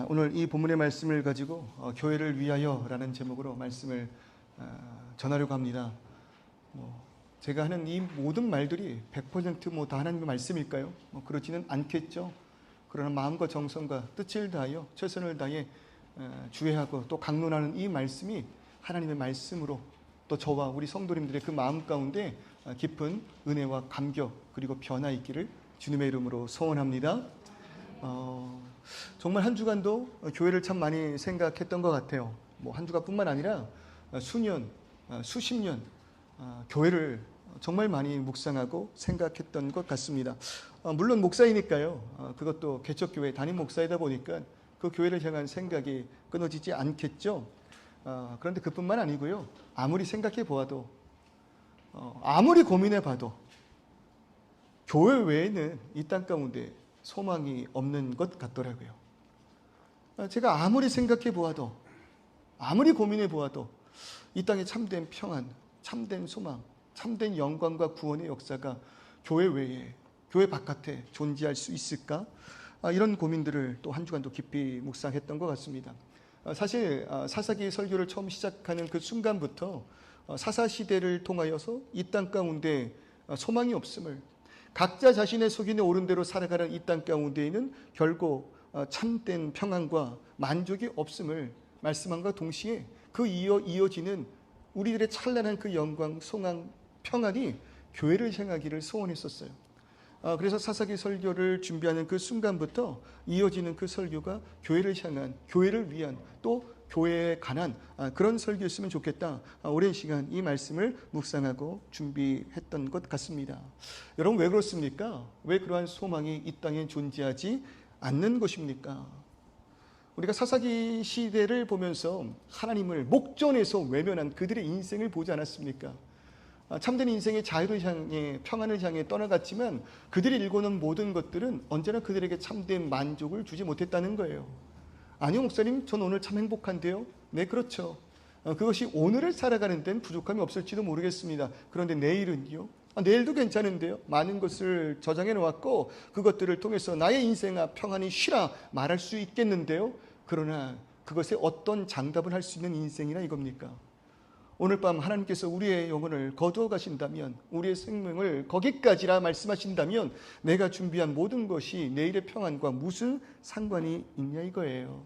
오늘 이 본문의 말씀을 가지고 교회를 위하여라는 제목으로 말씀을 전하려고 합니다. 제가 하는 이 모든 말들이 100% 다 하나님의 말씀일까요? 그렇지는 않겠죠. 그러나 마음과 정성과 뜻을 다하여 최선을 다해 주의하고 또 강론하는 이 말씀이 하나님의 말씀으로 또 저와 우리 성도님들의 그 마음 가운데 깊은 은혜와 감격 그리고 변화 있기를 주님의 이름으로 소원합니다. 정말 한 주간도 교회를 참 많이 생각했던 것 같아요. 한 주간뿐만 아니라 수년, 수십 년 교회를 정말 많이 묵상하고 생각했던 것 같습니다. 물론 목사이니까요. 그것도 개척교회 담임 목사이다 보니까 그 교회를 향한 생각이 끊어지지 않겠죠. 그런데 그뿐만 아니고요. 아무리 생각해 보아도 아무리 고민해 봐도 교회 외에는 이 땅 가운데 소망이 없는 것 같더라고요. 제가 아무리 생각해 보아도 아무리 고민해 보아도 이 땅에 참된 평안, 참된 소망, 참된 영광과 구원의 역사가 교회 외에, 교회 바깥에 존재할 수 있을까? 이런 고민들을 또 한 주간도 깊이 묵상했던 것 같습니다. 사실 사사기 설교를 처음 시작하는 그 순간부터 사사시대를 통하여서 이 땅 가운데 소망이 없음을, 각자 자신의 속인에 오른 대로 살아가는 이 땅 가운데에는 결국 참된 평안과 만족이 없음을 말씀함과 동시에 그 이어지는 우리들의 찬란한 그 영광, 소망, 평안이 교회를 향하기를 소원했었어요. 그래서 사사기 설교를 준비하는 그 순간부터 이어지는 그 설교가 교회를 향한, 교회를 위한, 또 교회에 관한 그런 설교였으면 좋겠다. 오랜 시간 이 말씀을 묵상하고 준비했던 것 같습니다. 여러분 왜 그렇습니까? 왜 그러한 소망이 이 땅에 존재하지 않는 것입니까? 우리가 사사기 시대를 보면서 하나님을 목전에서 외면한 그들의 인생을 보지 않았습니까? 참된 인생의 자유를 향해, 평안을 향해 떠나갔지만 그들이 일궈놓은 모든 것들은 언제나 그들에게 참된 만족을 주지 못했다는 거예요. 아니요 목사님, 전 오늘 참 행복한데요. 네, 그렇죠. 그것이 오늘을 살아가는 데는 부족함이 없을지도 모르겠습니다. 그런데 내일은요? 내일도 괜찮은데요. 많은 것을 저장해 놓았고 그것들을 통해서 나의 인생아 평안히 쉬라 말할 수 있겠는데요. 그러나 그것에 어떤 장담을 할 수 있는 인생이나 이겁니까? 오늘 밤 하나님께서 우리의 영혼을 거두어 가신다면, 우리의 생명을 거기까지라 말씀하신다면 내가 준비한 모든 것이 내일의 평안과 무슨 상관이 있냐 이거예요.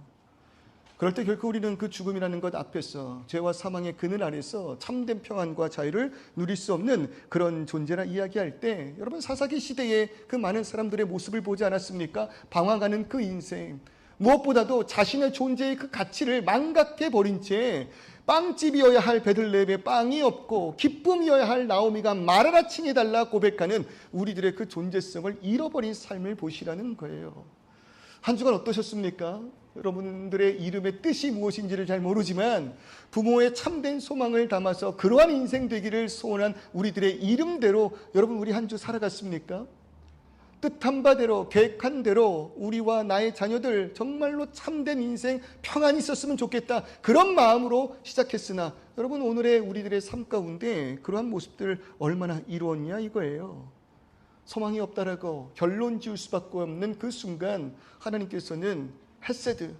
그럴 때 결코 우리는 그 죽음이라는 것 앞에서, 죄와 사망의 그늘 아래서 참된 평안과 자유를 누릴 수 없는 그런 존재라 이야기할 때, 여러분 사사기 시대의 그 많은 사람들의 모습을 보지 않았습니까? 방황하는 그 인생, 무엇보다도 자신의 존재의 그 가치를 망각해버린 채 빵집이어야 할 베들레헴에 빵이 없고 기쁨이어야 할 나오미가 말하라 칭해달라 고백하는 우리들의 그 존재성을 잃어버린 삶을 보시라는 거예요. 한 주간 어떠셨습니까? 여러분들의 이름의 뜻이 무엇인지를 잘 모르지만 부모의 참된 소망을 담아서 그러한 인생 되기를 소원한 우리들의 이름대로 여러분 우리 한 주 살아갔습니까? 뜻한 바대로, 계획한 대로 우리와 나의 자녀들 정말로 참된 인생 평안이 있었으면 좋겠다, 그런 마음으로 시작했으나 여러분 오늘의 우리들의 삶 가운데 그러한 모습들 얼마나 이루었냐 이거예요. 소망이 없다라고 결론 지을 수밖에 없는 그 순간 하나님께서는 헤세드,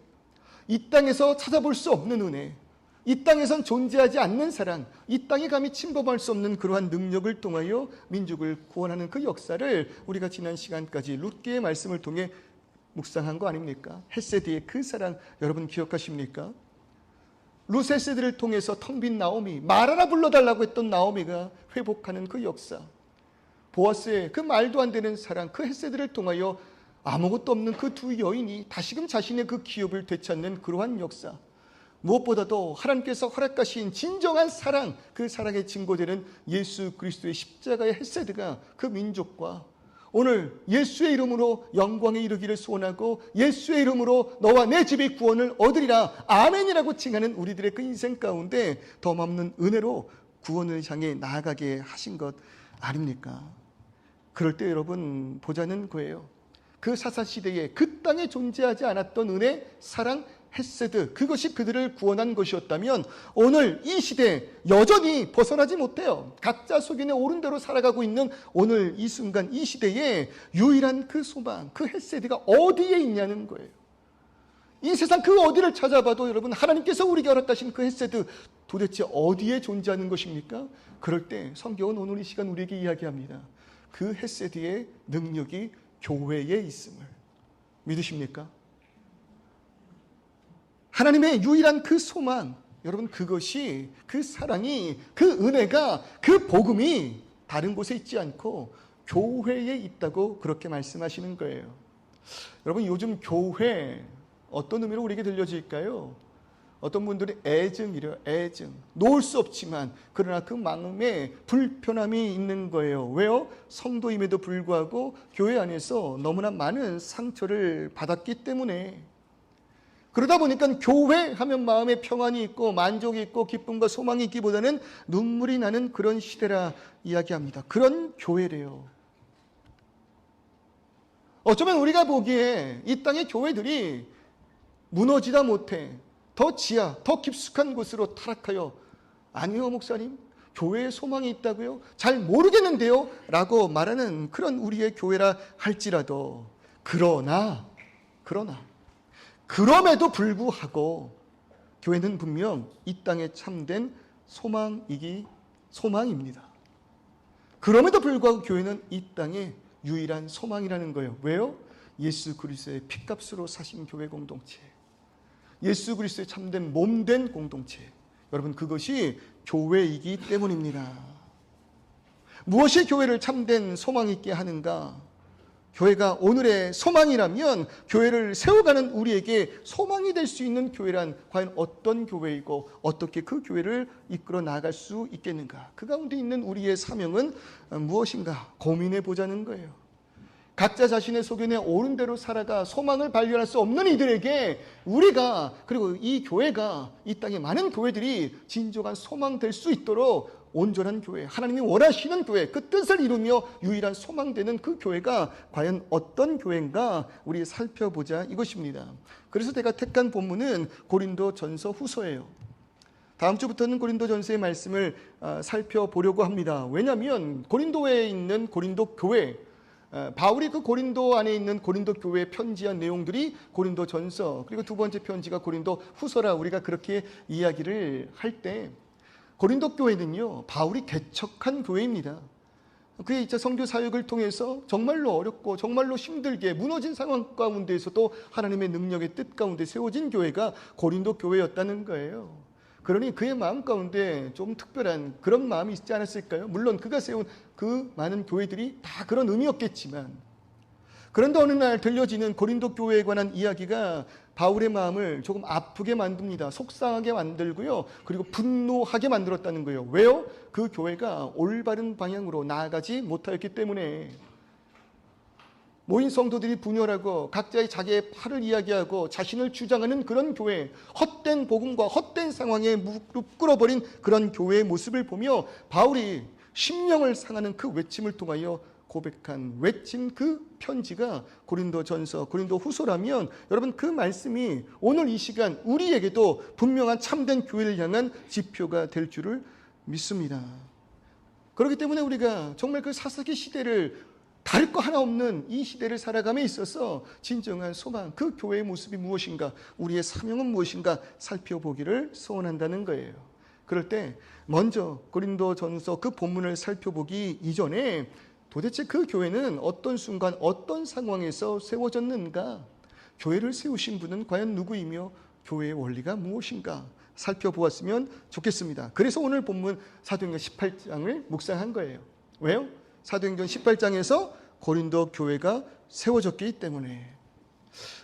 이 땅에서 찾아볼 수 없는 은혜, 이 땅에선 존재하지 않는 사랑, 이 땅에 감히 침범할 수 없는 그러한 능력을 통하여 민족을 구원하는 그 역사를 우리가 지난 시간까지 룻기의 말씀을 통해 묵상한 거 아닙니까? 헤세드의 그 사랑 여러분 기억하십니까? 룻 헤세드를 통해서 텅 빈 나오미, 말하라 불러달라고 했던 나오미가 회복하는 그 역사, 보아스의 그 말도 안 되는 사랑, 그 헤세드를 통하여 아무것도 없는 그 두 여인이 다시금 자신의 그 기업을 되찾는 그러한 역사, 무엇보다도 하나님께서 허락하신 진정한 사랑, 그 사랑의 증거되는 예수 그리스도의 십자가의 헤세드가 그 민족과 오늘 예수의 이름으로 영광에 이르기를 소원하고 예수의 이름으로 너와 내 집이 구원을 얻으리라 아멘이라고 칭하는 우리들의 그 인생 가운데 덤없는 은혜로 구원을 향해 나아가게 하신 것 아닙니까? 그럴 때 여러분 보자는 거예요. 그 사사시대에 그 땅에 존재하지 않았던 은혜, 사랑, 헤세드, 그것이 그들을 구원한 것이었다면 오늘 이 시대 여전히 벗어나지 못해요. 각자 속인에 오른 대로 살아가고 있는 오늘 이 순간 이 시대에 유일한 그 소망, 그 헤세드가 어디에 있냐는 거예요. 이 세상 그 어디를 찾아봐도 여러분 하나님께서 우리에게 허락하신 그 헤세드 도대체 어디에 존재하는 것입니까? 그럴 때 성경은 오늘 이 시간 우리에게 이야기합니다. 그 헤세드의 능력이 교회에 있음을 믿으십니까? 하나님의 유일한 그 소망, 여러분 그것이, 그 사랑이, 그 은혜가, 그 복음이 다른 곳에 있지 않고 교회에 있다고 그렇게 말씀하시는 거예요. 여러분 요즘 교회 어떤 의미로 우리에게 들려질까요? 어떤 분들이 애증이래요. 애증. 놓을 수 없지만 그러나 그 마음에 불편함이 있는 거예요. 왜요? 성도임에도 불구하고 교회 안에서 너무나 많은 상처를 받았기 때문에. 그러다 보니까 교회 하면 마음에 평안이 있고 만족이 있고 기쁨과 소망이 있기보다는 눈물이 나는 그런 시대라 이야기합니다. 그런 교회래요. 어쩌면 우리가 보기에 이 땅의 교회들이 무너지다 못해 더 지하, 더 깊숙한 곳으로 타락하여, 아니요 목사님, 교회에 소망이 있다고요? 잘 모르겠는데요? 라고 말하는 그런 우리의 교회라 할지라도, 그럼에도 불구하고 교회는 분명 이 땅에 참된 소망입니다. 그럼에도 불구하고 교회는 이 땅의 유일한 소망이라는 거예요. 왜요? 예수 그리스도의 피값으로 사신 교회 공동체, 예수 그리스도의 참된 몸된 공동체, 여러분 그것이 교회이기 때문입니다. 무엇이 교회를 참된 소망 있게 하는가? 교회가 오늘의 소망이라면 교회를 세워가는 우리에게 소망이 될 수 있는 교회란 과연 어떤 교회이고 어떻게 그 교회를 이끌어 나갈 수 있겠는가? 그 가운데 있는 우리의 사명은 무엇인가 고민해 보자는 거예요. 각자 자신의 소견에 옳은 대로 살아가 소망을 발견할 수 없는 이들에게 우리가, 그리고 이 교회가, 이 땅의 많은 교회들이 진정한 소망 될 수 있도록 온전한 교회, 하나님이 원하시는 교회, 그 뜻을 이루며 유일한 소망되는 그 교회가 과연 어떤 교회인가 우리 살펴보자 이것입니다. 그래서 제가 택한 본문은 고린도전서 후서예요. 다음 주부터는 고린도전서의 말씀을 살펴보려고 합니다. 왜냐하면 고린도에 있는 고린도 교회, 바울이 그 고린도 안에 있는 고린도 교회에 편지한 내용들이 고린도전서, 그리고 두 번째 편지가 고린도 후서라 우리가 그렇게 이야기를 할 때, 고린도 교회는요 바울이 개척한 교회입니다. 그의 2차 선교 사역을 통해서 정말로 어렵고 정말로 힘들게 무너진 상황 가운데에서도 하나님의 능력의 뜻 가운데 세워진 교회가 고린도 교회였다는 거예요. 그러니 그의 마음 가운데 좀 특별한 그런 마음이 있지 않았을까요? 물론 그가 세운 그 많은 교회들이 다 그런 의미였겠지만, 그런데 어느 날 들려지는 고린도 교회에 관한 이야기가 바울의 마음을 조금 아프게 만듭니다. 속상하게 만들고요. 그리고 분노하게 만들었다는 거예요. 왜요? 그 교회가 올바른 방향으로 나아가지 못하였기 때문에. 모인 성도들이 분열하고 각자의 자기의 팔을 이야기하고 자신을 주장하는 그런 교회, 헛된 복음과 헛된 상황에 무릎 꿇어버린 그런 교회의 모습을 보며 바울이 심령을 상하는 그 외침을 통하여 고백한 외친 그 편지가 고린도전서, 고린도후서라면 여러분 그 말씀이 오늘 이 시간 우리에게도 분명한 참된 교회를 향한 지표가 될 줄을 믿습니다. 그렇기 때문에 우리가 정말 그 사사기 시대를, 다를 거 하나 없는 이 시대를 살아감에 있어서 진정한 소망, 그 교회의 모습이 무엇인가, 우리의 사명은 무엇인가 살펴보기를 소원한다는 거예요. 그럴 때 먼저 고린도전서 그 본문을 살펴보기 이전에 도대체 그 교회는 어떤 순간 어떤 상황에서 세워졌는가, 교회를 세우신 분은 과연 누구이며 교회의 원리가 무엇인가 살펴보았으면 좋겠습니다. 그래서 오늘 본문 사도행전 18장을 묵상한 거예요. 왜요? 사도행전 18장에서 고린도 교회가 세워졌기 때문에.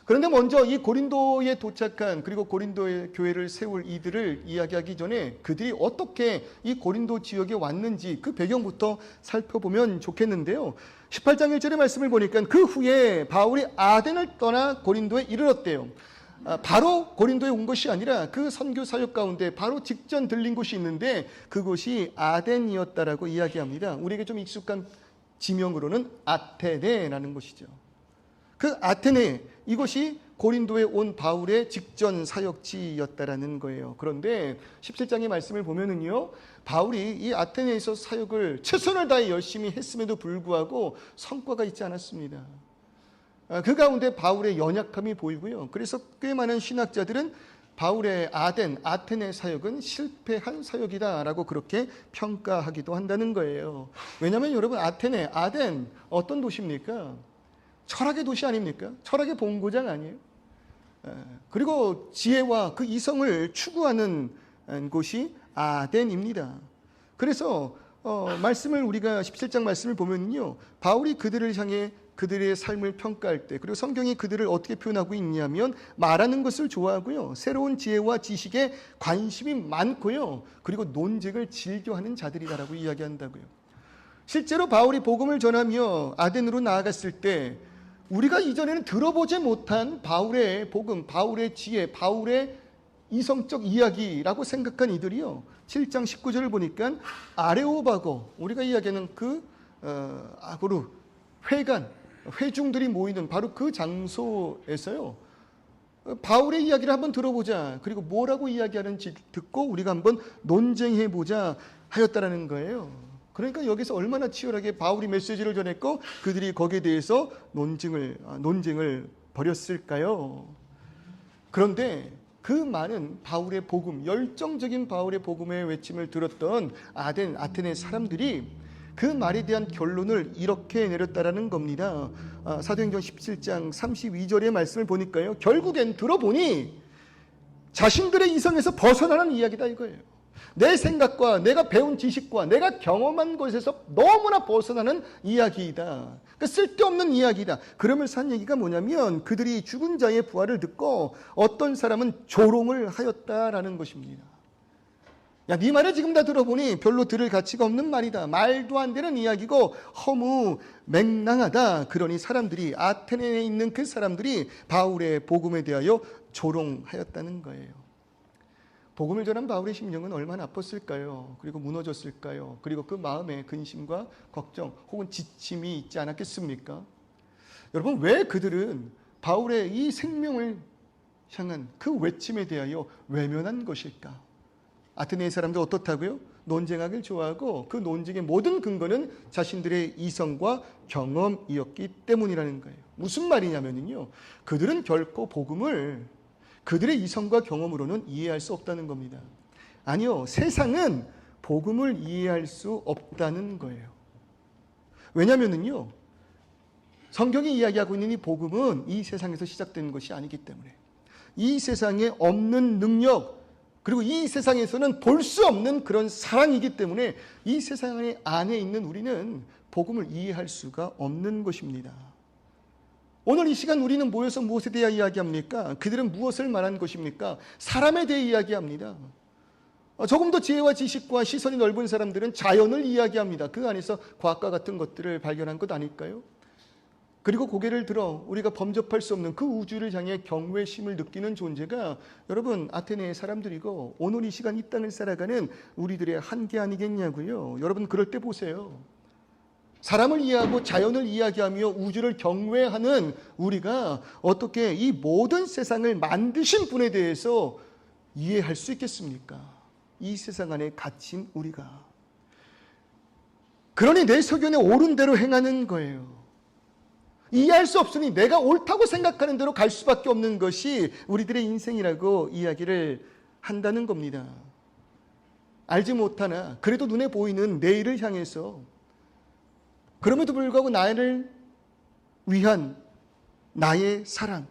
그런데 먼저 이 고린도에 도착한, 그리고 고린도의 교회를 세울 이들을 이야기하기 전에 그들이 어떻게 이 고린도 지역에 왔는지 그 배경부터 살펴보면 좋겠는데요. 18장 1절의 말씀을 보니까 그 후에 바울이 아덴을 떠나 고린도에 이르렀대요. 바로 고린도에 온 것이 아니라 그 선교 사역 가운데 바로 직전 들린 곳이 있는데 그곳이 아덴이었다라고 이야기합니다. 우리에게 좀 익숙한 지명으로는 아테네라는 곳이죠. 그 아테네, 이것이 고린도에 온 바울의 직전 사역지였다라는 거예요. 그런데 17장의 말씀을 보면은요, 바울이 이 아테네에서 사역을 최선을 다해 열심히 했음에도 불구하고 성과가 있지 않았습니다. 그 가운데 바울의 연약함이 보이고요. 그래서 꽤 많은 신학자들은 바울의 아테네 사역은 실패한 사역이다라고 그렇게 평가하기도 한다는 거예요. 왜냐하면 여러분 아덴 어떤 도시입니까? 철학의 도시 아닙니까? 철학의 본고장 아니에요? 그리고 지혜와 그 이성을 추구하는 곳이 아덴입니다. 그래서 말씀을 우리가 17장 말씀을 보면요, 바울이 그들을 향해 그들의 삶을 평가할 때, 그리고 성경이 그들을 어떻게 표현하고 있냐면 말하는 것을 좋아하고요, 새로운 지혜와 지식에 관심이 많고요, 그리고 논쟁을 즐겨하는 자들이다라고 이야기한다고요. 실제로 바울이 복음을 전하며 아덴으로 나아갔을 때 우리가 이전에는 들어보지 못한 바울의 복음, 바울의 지혜, 바울의 이성적 이야기라고 생각한 이들이요, 7장 19절을 보니까 아레오바고, 우리가 이야기하는 그 아고르 회중들이 모이는 바로 그 장소에서요, 바울의 이야기를 한번 들어보자, 그리고 뭐라고 이야기하는지 듣고 우리가 한번 논쟁해보자 하였다라는 거예요. 그러니까 여기서 얼마나 치열하게 바울이 메시지를 전했고 그들이 거기에 대해서 논쟁을 벌였을까요? 그런데 그 많은 바울의 복음, 열정적인 바울의 복음의 외침을 들었던 아테네 사람들이 그 말에 대한 결론을 이렇게 내렸다라는 겁니다. 사도행전 17장 32절의 말씀을 보니까요, 결국엔 들어보니 자신들의 이성에서 벗어나는 이야기다 이거예요. 내 생각과 내가 배운 지식과 내가 경험한 것에서 너무나 벗어나는 이야기이다. 그러니까 쓸데없는 이야기다. 그러면서 한 얘기가 뭐냐면 그들이 죽은 자의 부활을 듣고 어떤 사람은 조롱을 하였다라는 것입니다. 야, 네 말을 지금 다 들어보니 별로 들을 가치가 없는 말이다. 말도 안 되는 이야기고 허무 맹랑하다. 그러니 사람들이, 아테네에 있는 그 사람들이 바울의 복음에 대하여 조롱하였다는 거예요. 복음을 전한 바울의 심령은 얼마나 아팠을까요? 그리고 무너졌을까요? 그리고 그 마음에 근심과 걱정 혹은 지침이 있지 않았겠습니까? 여러분, 왜 그들은 바울의 이 생명을 향한 그 외침에 대하여 외면한 것일까? 아테네의 사람들 어떻다고요? 논쟁하기를 좋아하고 그 논쟁의 모든 근거는 자신들의 이성과 경험이었기 때문이라는 거예요. 무슨 말이냐면요, 그들은 결코 복음을 그들의 이성과 경험으로는 이해할 수 없다는 겁니다. 아니요, 세상은 복음을 이해할 수 없다는 거예요. 왜냐면은요, 성경이 이야기하고 있는 이 복음은 이 세상에서 시작된 것이 아니기 때문에, 이 세상에 없는 능력, 그리고 이 세상에서는 볼 수 없는 그런 사랑이기 때문에 이 세상 안에 있는 우리는 복음을 이해할 수가 없는 것입니다. 오늘 이 시간 우리는 모여서 무엇에 대해 이야기합니까? 그들은 무엇을 말한 것입니까? 사람에 대해 이야기합니다. 조금 더 지혜와 지식과 시선이 넓은 사람들은 자연을 이야기합니다. 그 안에서 과학과 같은 것들을 발견한 것 아닐까요? 그리고 고개를 들어 우리가 범접할 수 없는 그 우주를 향해 경외심을 느끼는 존재가 여러분 아테네의 사람들이고 오늘 이 시간 이 땅을 살아가는 우리들의 한계 아니겠냐고요. 여러분, 그럴 때 보세요. 사람을 이해하고 자연을 이야기하며 우주를 경외하는 우리가 어떻게 이 모든 세상을 만드신 분에 대해서 이해할 수 있겠습니까? 이 세상 안에 갇힌 우리가. 그러니 내 소견에 옳은 대로 행하는 거예요. 이해할 수 없으니 내가 옳다고 생각하는 대로 갈 수밖에 없는 것이 우리들의 인생이라고 이야기를 한다는 겁니다. 알지 못하나 그래도 눈에 보이는 내일을 향해서, 그럼에도 불구하고 나를 위한 나의 사랑,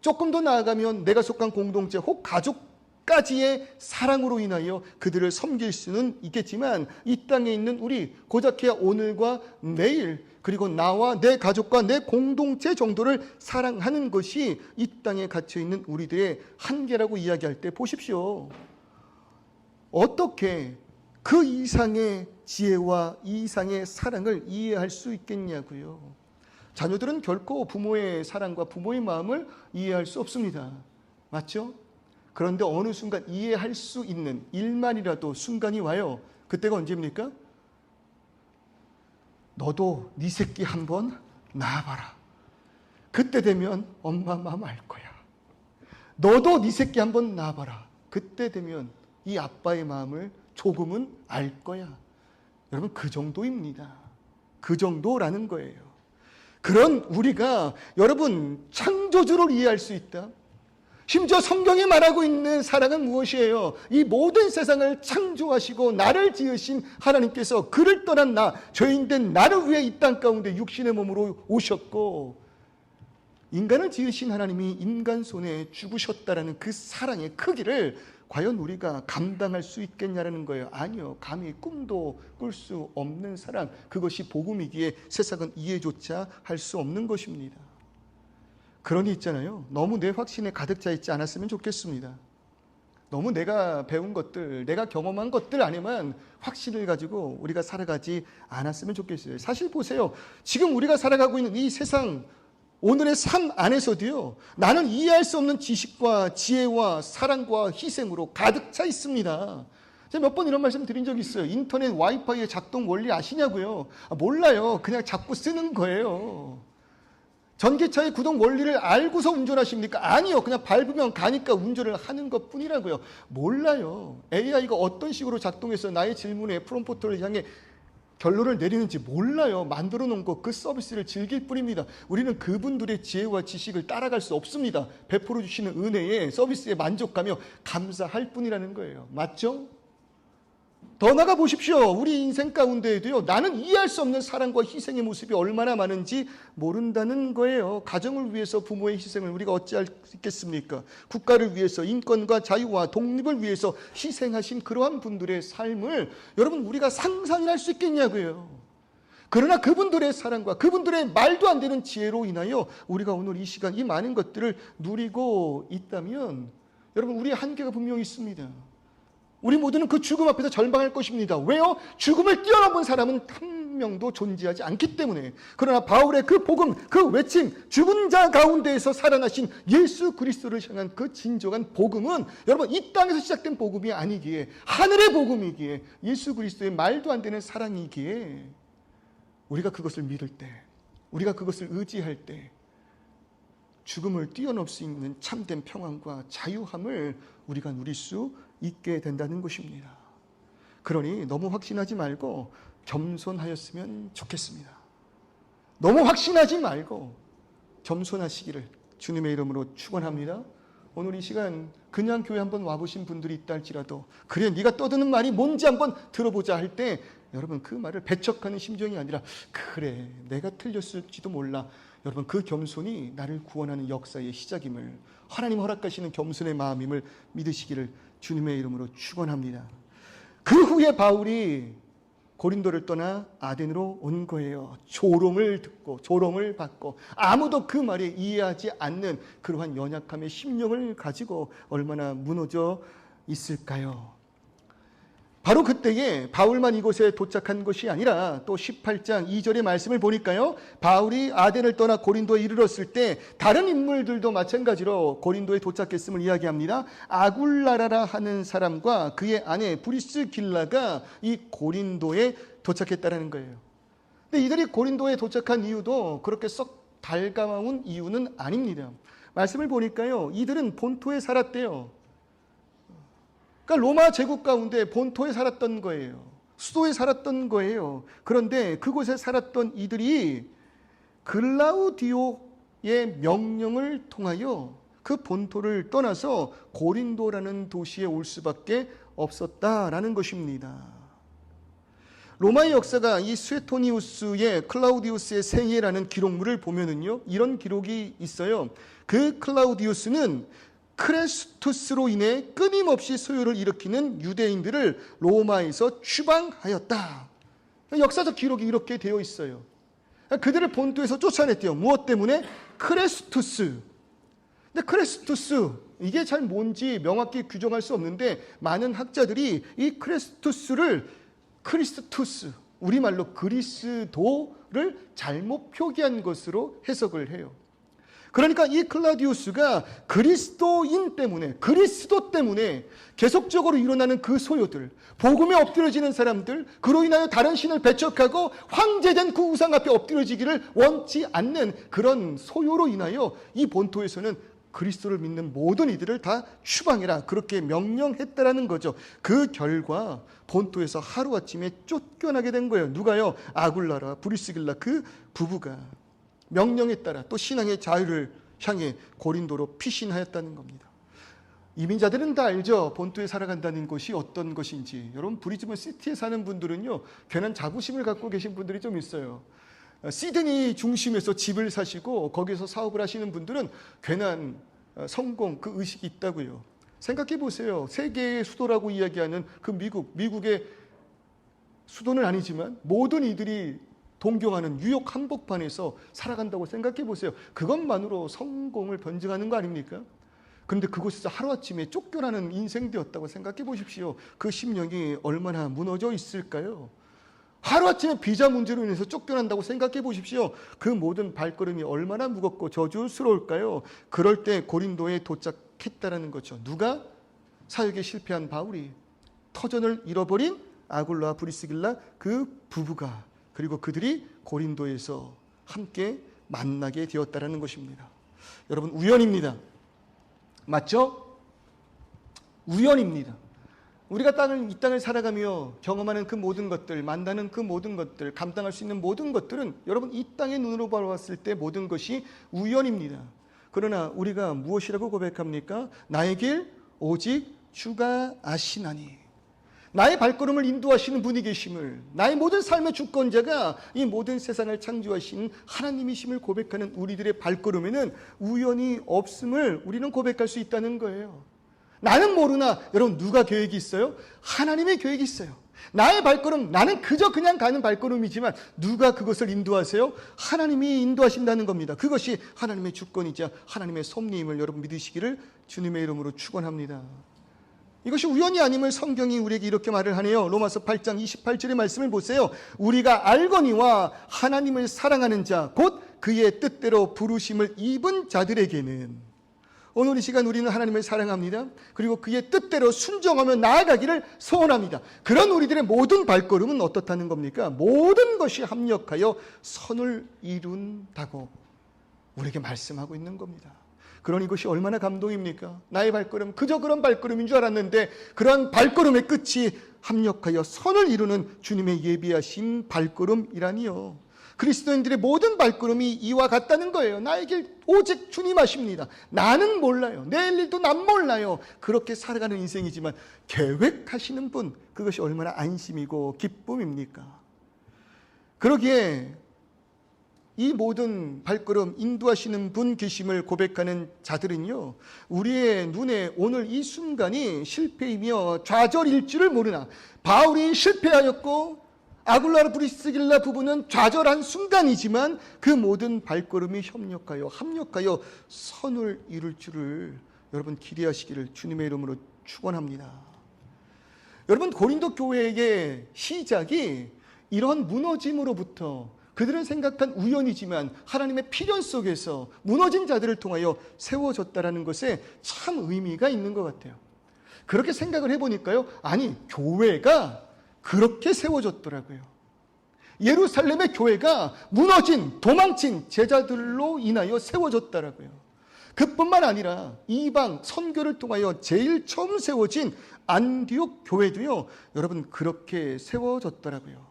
조금 더 나아가면 내가 속한 공동체 혹 가족까지의 사랑으로 인하여 그들을 섬길 수는 있겠지만 이 땅에 있는 우리, 고작해야 오늘과 내일, 그리고 나와 내 가족과 내 공동체 정도를 사랑하는 것이 이 땅에 갇혀있는 우리들의 한계라고 이야기할 때 보십시오. 어떻게 그 이상의 지혜와 이상의 사랑을 이해할 수 있겠냐고요. 자녀들은 결코 부모의 사랑과 부모의 마음을 이해할 수 없습니다. 맞죠? 그런데 어느 순간 이해할 수 있는 일만이라도 순간이 와요. 그때가 언제입니까? 너도 네 새끼 한번 낳아봐라. 그때 되면 엄마 마음 알 거야. 너도 네 새끼 한번 낳아봐라. 그때 되면 이 아빠의 마음을 조금은 알 거야. 여러분, 그 정도입니다. 그 정도라는 거예요. 그런 우리가 여러분 창조주를 이해할 수 있다. 심지어 성경이 말하고 있는 사랑은 무엇이에요? 이 모든 세상을 창조하시고 나를 지으신 하나님께서 그를 떠난 나, 죄인된 나를 위해 이 땅 가운데 육신의 몸으로 오셨고 인간을 지으신 하나님이 인간 손에 죽으셨다라는 그 사랑의 크기를 과연 우리가 감당할 수 있겠냐라는 거예요. 아니요. 감히 꿈도 꿀 수 없는 사랑, 그것이 복음이기에 세상은 이해조차 할 수 없는 것입니다. 그러니 있잖아요. 너무 내 확신에 가득 차 있지 않았으면 좋겠습니다. 너무 내가 배운 것들, 내가 경험한 것들 아니면 확신을 가지고 우리가 살아가지 않았으면 좋겠어요. 사실 보세요. 지금 우리가 살아가고 있는 이 세상, 오늘의 삶 안에서도요, 나는 이해할 수 없는 지식과 지혜와 사랑과 희생으로 가득 차 있습니다. 제가 몇 번 이런 말씀 드린 적이 있어요. 인터넷 와이파이의 작동 원리 아시냐고요? 몰라요. 그냥 자꾸 쓰는 거예요. 전기차의 구동 원리를 알고서 운전하십니까? 아니요. 그냥 밟으면 가니까 운전을 하는 것 뿐이라고요. 몰라요. AI가 어떤 식으로 작동해서 나의 질문에 프롬프트를 향해 결론을 내리는지 몰라요. 만들어 놓은 거 그 서비스를 즐길 뿐입니다. 우리는 그분들의 지혜와 지식을 따라갈 수 없습니다. 베풀어 주시는 은혜에 서비스에 만족하며 감사할 뿐이라는 거예요. 맞죠? 더 나가 보십시오. 우리 인생 가운데에도요, 나는 이해할 수 없는 사랑과 희생의 모습이 얼마나 많은지 모른다는 거예요. 가정을 위해서 부모의 희생을 우리가 어찌할 수 있겠습니까? 국가를 위해서 인권과 자유와 독립을 위해서 희생하신 그러한 분들의 삶을 여러분 우리가 상상할 수 있겠냐고요. 그러나 그분들의 사랑과 그분들의 말도 안 되는 지혜로 인하여 우리가 오늘 이 시간 이 많은 것들을 누리고 있다면 여러분 우리의 한계가 분명히 있습니다. 우리 모두는 그 죽음 앞에서 절망할 것입니다. 왜요? 죽음을 뛰어넘은 사람은 한 명도 존재하지 않기 때문에. 그러나 바울의 그 복음, 그 외침, 죽은 자 가운데에서 살아나신 예수 그리스도를 향한 그 진정한 복음은 여러분 이 땅에서 시작된 복음이 아니기에, 하늘의 복음이기에, 예수 그리스도의 말도 안 되는 사랑이기에 우리가 그것을 믿을 때, 우리가 그것을 의지할 때 죽음을 뛰어넘을 수 있는 참된 평안과 자유함을 우리가 누릴 수 있게 된다는 것입니다. 그러니 너무 확신하지 말고 겸손하였으면 좋겠습니다. 너무 확신하지 말고 겸손하시기를 주님의 이름으로 축원합니다. 오늘 이 시간 그냥 교회 한번 와보신 분들이 있다 할지라도 그래 네가 떠드는 말이 뭔지 한번 들어보자 할 때 여러분 그 말을 배척하는 심정이 아니라 그래 내가 틀렸을지도 몰라. 여러분 그 겸손이 나를 구원하는 역사의 시작임을, 하나님 허락하시는 겸손의 마음임을 믿으시기를 주님의 이름으로 축원합니다. 그 후에 바울이 고린도를 떠나 아덴으로 온 거예요. 조롱을 듣고 조롱을 받고 아무도 그 말에 이해하지 않는 그러한 연약함의 심령을 가지고 얼마나 무너져 있을까요? 바로 그때에 바울만 이곳에 도착한 것이 아니라 또 18장 2절의 말씀을 보니까요. 바울이 아덴을 떠나 고린도에 이르렀을 때 다른 인물들도 마찬가지로 고린도에 도착했음을 이야기합니다. 아굴라라라 하는 사람과 그의 아내 브리스길라가 이 고린도에 도착했다는 거예요. 근데 이들이 고린도에 도착한 이유도 그렇게 썩 달가운 이유는 아닙니다. 말씀을 보니까요. 이들은 본토에 살았대요. 그러니까 로마 제국 가운데 본토에 살았던 거예요. 수도에 살았던 거예요. 그런데 그곳에 살았던 이들이 글라우디오의 명령을 통하여 그 본토를 떠나서 고린도라는 도시에 올 수밖에 없었다라는 것입니다. 로마의 역사가 이 스웨토니우스의 클라우디우스의 생애라는 기록물을 보면은요, 이런 기록이 있어요. 그 클라우디우스는 크레스투스로 인해 끊임없이 소요를 일으키는 유대인들을 로마에서 추방하였다. 역사적 기록이 이렇게 되어 있어요. 그들을 본토에서 쫓아냈대요. 무엇 때문에? 크레스투스. 근데 크레스투스 이게 잘 뭔지 명확히 규정할 수 없는데 많은 학자들이 이 크레스투스를 크리스투스, 우리말로 그리스도를 잘못 표기한 것으로 해석을 해요. 그러니까 이 클라우디우스가 그리스도인 때문에, 그리스도 때문에 계속적으로 일어나는 그 소요들, 복음에 엎드려지는 사람들, 그로 인하여 다른 신을 배척하고 황제된 그 우상 앞에 엎드려지기를 원치 않는 그런 소요로 인하여 이 본토에서는 그리스도를 믿는 모든 이들을 다 추방해라, 그렇게 명령했다라는 거죠. 그 결과 본토에서 하루아침에 쫓겨나게 된 거예요. 누가요? 아굴라라, 브리스길라 그 부부가. 명령에 따라 또 신앙의 자유를 향해 고린도로 피신하였다는 겁니다. 이민자들은 다 알죠. 본토에 살아간다는 것이 어떤 것인지. 여러분 브리즈번 시티에 사는 분들은요, 괜한 자부심을 갖고 계신 분들이 좀 있어요. 시드니 중심에서 집을 사시고 거기서 사업을 하시는 분들은 괜한 성공, 그 의식이 있다고요. 생각해 보세요. 세계의 수도라고 이야기하는 그 미국의 수도는 아니지만 모든 이들이 동경하는 뉴욕 한복판에서 살아간다고 생각해 보세요. 그것만으로 성공을 변증하는 거 아닙니까? 그런데 그곳에서 하루아침에 쫓겨나는 인생되었다고 생각해 보십시오. 그 심령이 얼마나 무너져 있을까요? 하루아침에 비자 문제로 인해서 쫓겨난다고 생각해 보십시오. 그 모든 발걸음이 얼마나 무겁고 저주스러울까요? 그럴 때 고린도에 도착했다라는 거죠. 누가? 사역에 실패한 바울이, 터전을 잃어버린 아굴라와 브리스길라 그 부부가, 그리고 그들이 고린도에서 함께 만나게 되었다라는 것입니다. 여러분, 우연입니다. 맞죠? 우연입니다. 우리가 이 땅을 살아가며 경험하는 그 모든 것들, 만나는 그 모든 것들, 감당할 수 있는 모든 것들은 여러분 이 땅의 눈으로 바라봤을 때 모든 것이 우연입니다. 그러나 우리가 무엇이라고 고백합니까? 나의 길 오직 주가 아시나니. 나의 발걸음을 인도하시는 분이 계심을, 나의 모든 삶의 주권자가 이 모든 세상을 창조하신 하나님이심을 고백하는 우리들의 발걸음에는 우연이 없음을 우리는 고백할 수 있다는 거예요. 나는 모르나 여러분, 누가 계획이 있어요? 하나님의 계획이 있어요. 나의 발걸음, 나는 그저 그냥 가는 발걸음이지만 누가 그것을 인도하세요? 하나님이 인도하신다는 겁니다. 그것이 하나님의 주권이자 하나님의 섭리임을 여러분 믿으시기를 주님의 이름으로 축원합니다. 이것이 우연이 아님을 성경이 우리에게 이렇게 말을 하네요. 로마서 8장 28절의 말씀을 보세요. 우리가 알거니와 하나님을 사랑하는 자, 곧 그의 뜻대로 부르심을 입은 자들에게는. 오늘 이 시간 우리는 하나님을 사랑합니다. 그리고 그의 뜻대로 순종하며 나아가기를 소원합니다. 그런 우리들의 모든 발걸음은 어떻다는 겁니까? 모든 것이 합력하여 선을 이룬다고 우리에게 말씀하고 있는 겁니다. 그러니 이것이 얼마나 감동입니까? 나의 발걸음, 그저 그런 발걸음인 줄 알았는데 그런 발걸음의 끝이 합력하여 선을 이루는 주님의 예비하신 발걸음이라니요. 그리스도인들의 모든 발걸음이 이와 같다는 거예요. 나의 길 오직 주님 아십니다. 나는 몰라요. 내일 일도 난 몰라요. 그렇게 살아가는 인생이지만 계획하시는 분, 그것이 얼마나 안심이고 기쁨입니까? 그러기에 이 모든 발걸음 인도하시는 분 계심을 고백하는 자들은요, 우리의 눈에 오늘 이 순간이 실패이며 좌절일 줄을 모르나, 바울이 실패하였고 아굴라와 브리스길라 부부는 좌절한 순간이지만 그 모든 발걸음이 협력하여 합력하여 선을 이룰 줄을 여러분 기대하시기를 주님의 이름으로 축원합니다. 여러분, 고린도 교회의 시작이 이런 무너짐으로부터, 그들은 생각한 우연이지만 하나님의 필연 속에서 무너진 자들을 통하여 세워졌다라는 것에 참 의미가 있는 것 같아요. 그렇게 생각을 해보니까요, 아니, 교회가 그렇게 세워졌더라고요. 예루살렘의 교회가 무너진, 도망친 제자들로 인하여 세워졌더라고요. 그뿐만 아니라 이방 선교를 통하여 제일 처음 세워진 안디옥 교회도요, 여러분 그렇게 세워졌더라고요.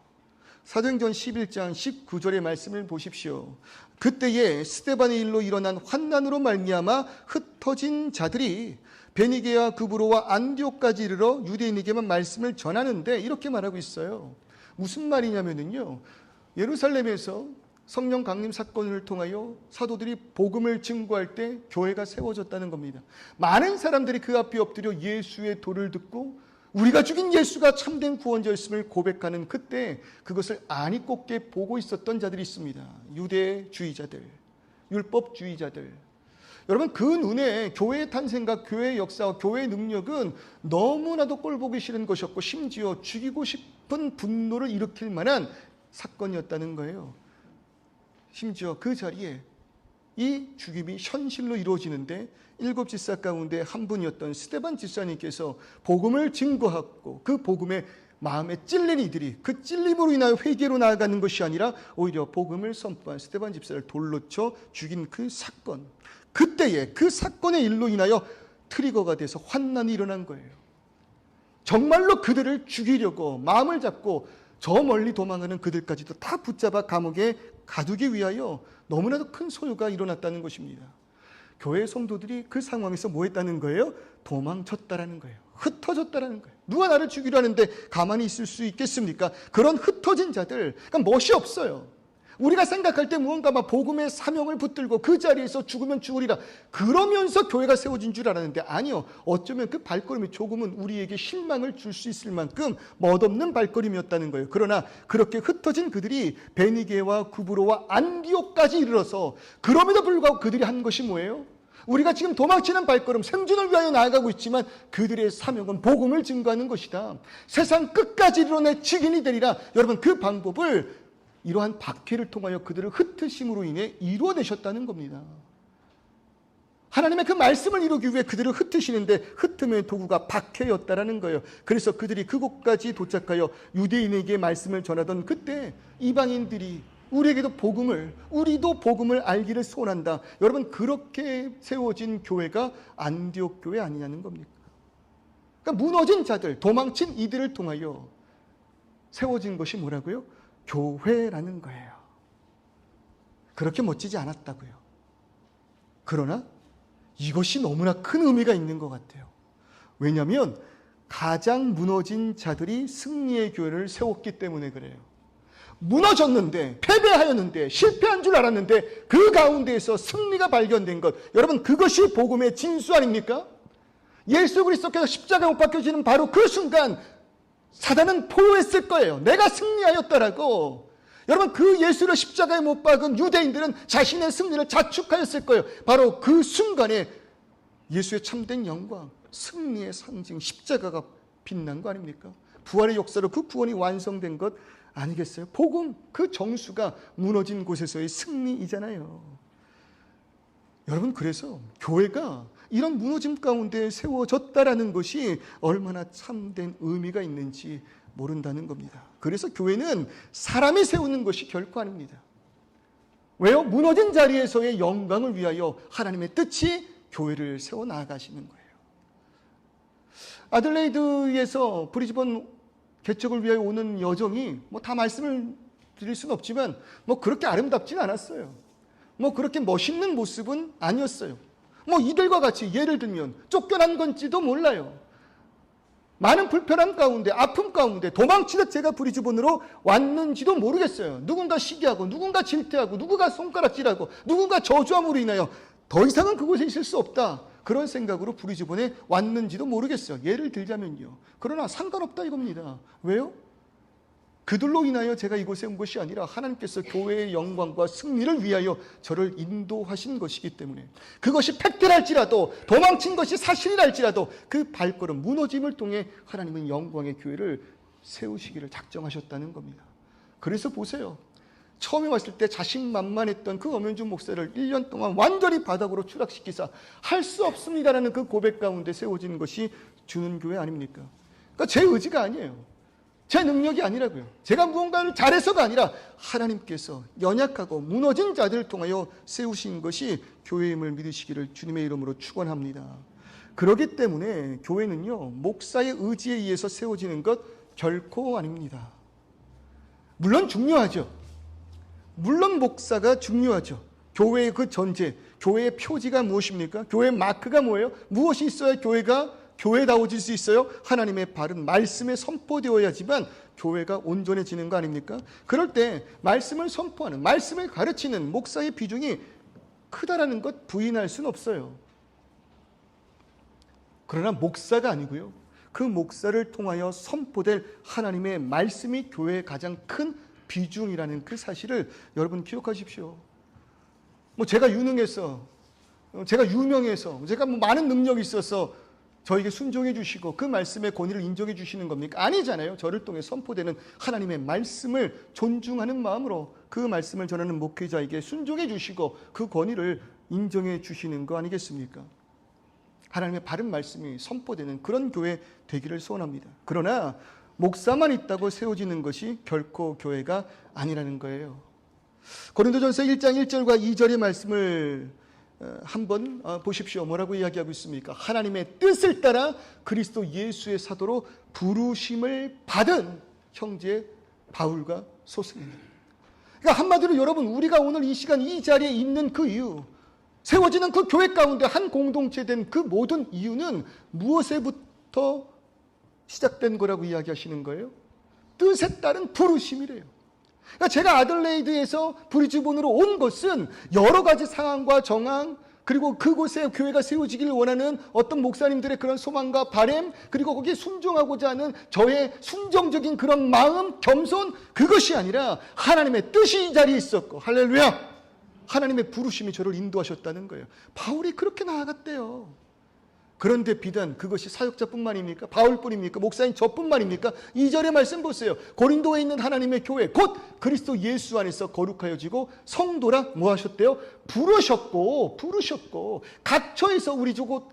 사도행전 11장 19절의 말씀을 보십시오. 그때에 스데반의 일로 일어난 환난으로 말미암아 흩어진 자들이 베니게와 구브로와 안디옥까지 이르러 유대인에게만 말씀을 전하는데 이렇게 말하고 있어요. 무슨 말이냐면요, 예루살렘에서 성령 강림 사건을 통하여 사도들이 복음을 증거할 때 교회가 세워졌다는 겁니다. 많은 사람들이 그 앞에 엎드려 예수의 도를 듣고 우리가 죽인 예수가 참된 구원자였음을 고백하는 그때 그것을 안이 꼽게 보고 있었던 자들이 있습니다. 유대주의자들, 율법주의자들. 여러분, 그 눈에 교회의 탄생과 교회의 역사와 교회의 능력은 너무나도 꼴보기 싫은 것이었고 심지어 죽이고 싶은 분노를 일으킬 만한 사건이었다는 거예요. 심지어 그 자리에 이 죽임이 현실로 이루어지는데 7집사 가운데 한 분이었던 스데반 집사님께서 복음을 증거하고 그 복음에 마음에 찔린 이들이 그 찔림으로 인하여 회개로 나아가는 것이 아니라 오히려 복음을 선포한 스데반 집사를 돌로 쳐 죽인 그 사건, 그때에 그 사건의 일로 인하여 트리거가 돼서 환난이 일어난 거예요. 정말로 그들을 죽이려고 마음을 잡고 저 멀리 도망하는 그들까지도 다 붙잡아 감옥에 가두기 위하여 너무나도 큰 소요가 일어났다는 것입니다. 교회 성도들이 그 상황에서 뭐 했다는 거예요? 도망쳤다라는 거예요. 흩어졌다라는 거예요. 누가 나를 죽이려 하는데 가만히 있을 수 있겠습니까? 그런 흩어진 자들, 그러니까 멋이 없어요. 우리가 생각할 때 무언가 막 복음의 사명을 붙들고 그 자리에서 죽으면 죽으리라 그러면서 교회가 세워진 줄 알았는데 아니요. 어쩌면 그 발걸음이 조금은 우리에게 실망을 줄 수 있을 만큼 멋없는 발걸음이었다는 거예요. 그러나 그렇게 흩어진 그들이 베니게와 구브로와 안디옥까지 이르러서 그럼에도 불구하고 그들이 한 것이 뭐예요? 우리가 지금 도망치는 발걸음, 생존을 위하여 나아가고 있지만 그들의 사명은 복음을 증거하는 것이다. 세상 끝까지 이르러 증인이 되리라. 여러분, 그 방법을 이러한 박해를 통하여 그들을 흩으심으로 인해 이루어내셨다는 겁니다. 하나님의 그 말씀을 이루기 위해 그들을 흩으시는데 흩음의 도구가 박해였다라는 거예요. 그래서 그들이 그곳까지 도착하여 유대인에게 말씀을 전하던 그때 이방인들이 우리에게도 우리도 복음을 알기를 소원한다. 여러분, 그렇게 세워진 교회가 안디옥 교회 아니냐는 겁니까? 그러니까 무너진 자들, 도망친 이들을 통하여 세워진 것이 뭐라고요? 교회라는 거예요. 그렇게 멋지지 않았다고요. 그러나 이것이 너무나 큰 의미가 있는 것 같아요. 왜냐하면 가장 무너진 자들이 승리의 교회를 세웠기 때문에 그래요. 무너졌는데, 패배하였는데, 실패한 줄 알았는데 그 가운데에서 승리가 발견된 것, 여러분, 그것이 복음의 진수 아닙니까? 예수 그리스도께서 십자가에 못 박혀지는 바로 그 순간 사단은 포효했을 거예요. 내가 승리하였다라고. 여러분, 그 예수를 십자가에 못 박은 유대인들은 자신의 승리를 자축하였을 거예요. 바로 그 순간에 예수의 참된 영광, 승리의 상징 십자가가 빛난 거 아닙니까? 부활의 역사로 그 구원이 완성된 것 아니겠어요? 복음, 그 정수가 무너진 곳에서의 승리이잖아요. 여러분, 그래서 교회가 이런 무너짐 가운데 세워졌다라는 것이 얼마나 참된 의미가 있는지 모른다는 겁니다. 그래서 교회는 사람이 세우는 것이 결코 아닙니다. 왜요? 무너진 자리에서의 영광을 위하여 하나님의 뜻이 교회를 세워 나가시는 거예요. 아들레이드에서 브리즈번 개척을 위하여 오는 여정이 다 말씀을 드릴 수는 없지만 그렇게 아름답진 않았어요. 그렇게 멋있는 모습은 아니었어요. 이들과 같이 예를 들면 쫓겨난 건지도 몰라요. 많은 불편함 가운데, 아픔 가운데 도망치듯 제가 브리즈번으로 왔는지도 모르겠어요. 누군가 시기하고, 누군가 질투하고, 누군가 손가락질하고, 누군가 저주함으로 인하여 더 이상은 그곳에 있을 수 없다. 그런 생각으로 브리즈번에 왔는지도 모르겠어요. 예를 들자면요. 그러나 상관없다 이겁니다. 왜요? 그들로 인하여 제가 이곳에 온 것이 아니라 하나님께서 교회의 영광과 승리를 위하여 저를 인도하신 것이기 때문에, 그것이 팩트랄지라도, 도망친 것이 사실이랄지라도 그 발걸음, 무너짐을 통해 하나님은 영광의 교회를 세우시기를 작정하셨다는 겁니다. 그래서 보세요. 처음에 왔을 때 자신만만했던 그 엄현준 목사를 1년 동안 완전히 바닥으로 추락시키사 할 수 없습니다라는 그 고백 가운데 세워진 것이 주는 교회 아닙니까? 그러니까 제 의지가 아니에요. 제 능력이 아니라고요. 제가 무언가를 잘해서가 아니라 하나님께서 연약하고 무너진 자들을 통하여 세우신 것이 교회임을 믿으시기를 주님의 이름으로 축원합니다. 그렇기 때문에 교회는요, 목사의 의지에 의해서 세워지는 것 결코 아닙니다. 물론 중요하죠. 물론 목사가 중요하죠. 교회의 그 전제, 교회의 표지가 무엇입니까? 교회의 마크가 뭐예요? 무엇이 있어야 교회가 교회다워질 수 있어요? 하나님의 바른 말씀에 선포되어야지만 교회가 온전해지는 거 아닙니까? 그럴 때 말씀을 선포하는, 말씀을 가르치는 목사의 비중이 크다라는 것 부인할 수는 없어요. 그러나 목사가 아니고요, 그 목사를 통하여 선포될 하나님의 말씀이 교회의 가장 큰 비중이라는 그 사실을 여러분 기억하십시오. 제가 유능해서, 제가 유명해서, 제가 많은 능력이 있어서 저에게 순종해 주시고 그 말씀의 권위를 인정해 주시는 겁니까? 아니잖아요. 저를 통해 선포되는 하나님의 말씀을 존중하는 마음으로 그 말씀을 전하는 목회자에게 순종해 주시고 그 권위를 인정해 주시는 거 아니겠습니까? 하나님의 바른 말씀이 선포되는 그런 교회 되기를 소원합니다. 그러나 목사만 있다고 세워지는 것이 결코 교회가 아니라는 거예요. 고린도전서 1장 1절과 2절의 말씀을 한번 보십시오. 뭐라고 이야기하고 있습니까? 하나님의 뜻을 따라 그리스도 예수의 사도로 부르심을 받은 형제 바울과 소스입니다. 그러니까 한마디로 여러분, 우리가 오늘 이 시간 이 자리에 있는 그 이유, 세워지는 그 교회 가운데 한 공동체 된 그 모든 이유는 무엇에부터 시작된 거라고 이야기하시는 거예요? 뜻에 따른 부르심이래요. 그러니까 제가 아들레이드에서 브리즈번으로 온 것은 여러 가지 상황과 정황, 그리고 그곳에 교회가 세워지기를 원하는 어떤 목사님들의 그런 소망과 바람, 그리고 거기에 순종하고자 하는 저의 순정적인 그런 마음, 겸손, 그것이 아니라 하나님의 뜻이 이 자리에 있었고, 할렐루야! 하나님의 부르심이 저를 인도하셨다는 거예요. 바울이 그렇게 나아갔대요. 그런데 비단 그것이 사역자뿐만입니까? 바울뿐입니까? 목사님 저뿐만입니까? 2절의 말씀 보세요. 고린도에 있는 하나님의 교회, 곧 그리스도 예수 안에서 거룩하여지고 성도라 뭐 하셨대요? 부르셨고 각처에서 우리 곧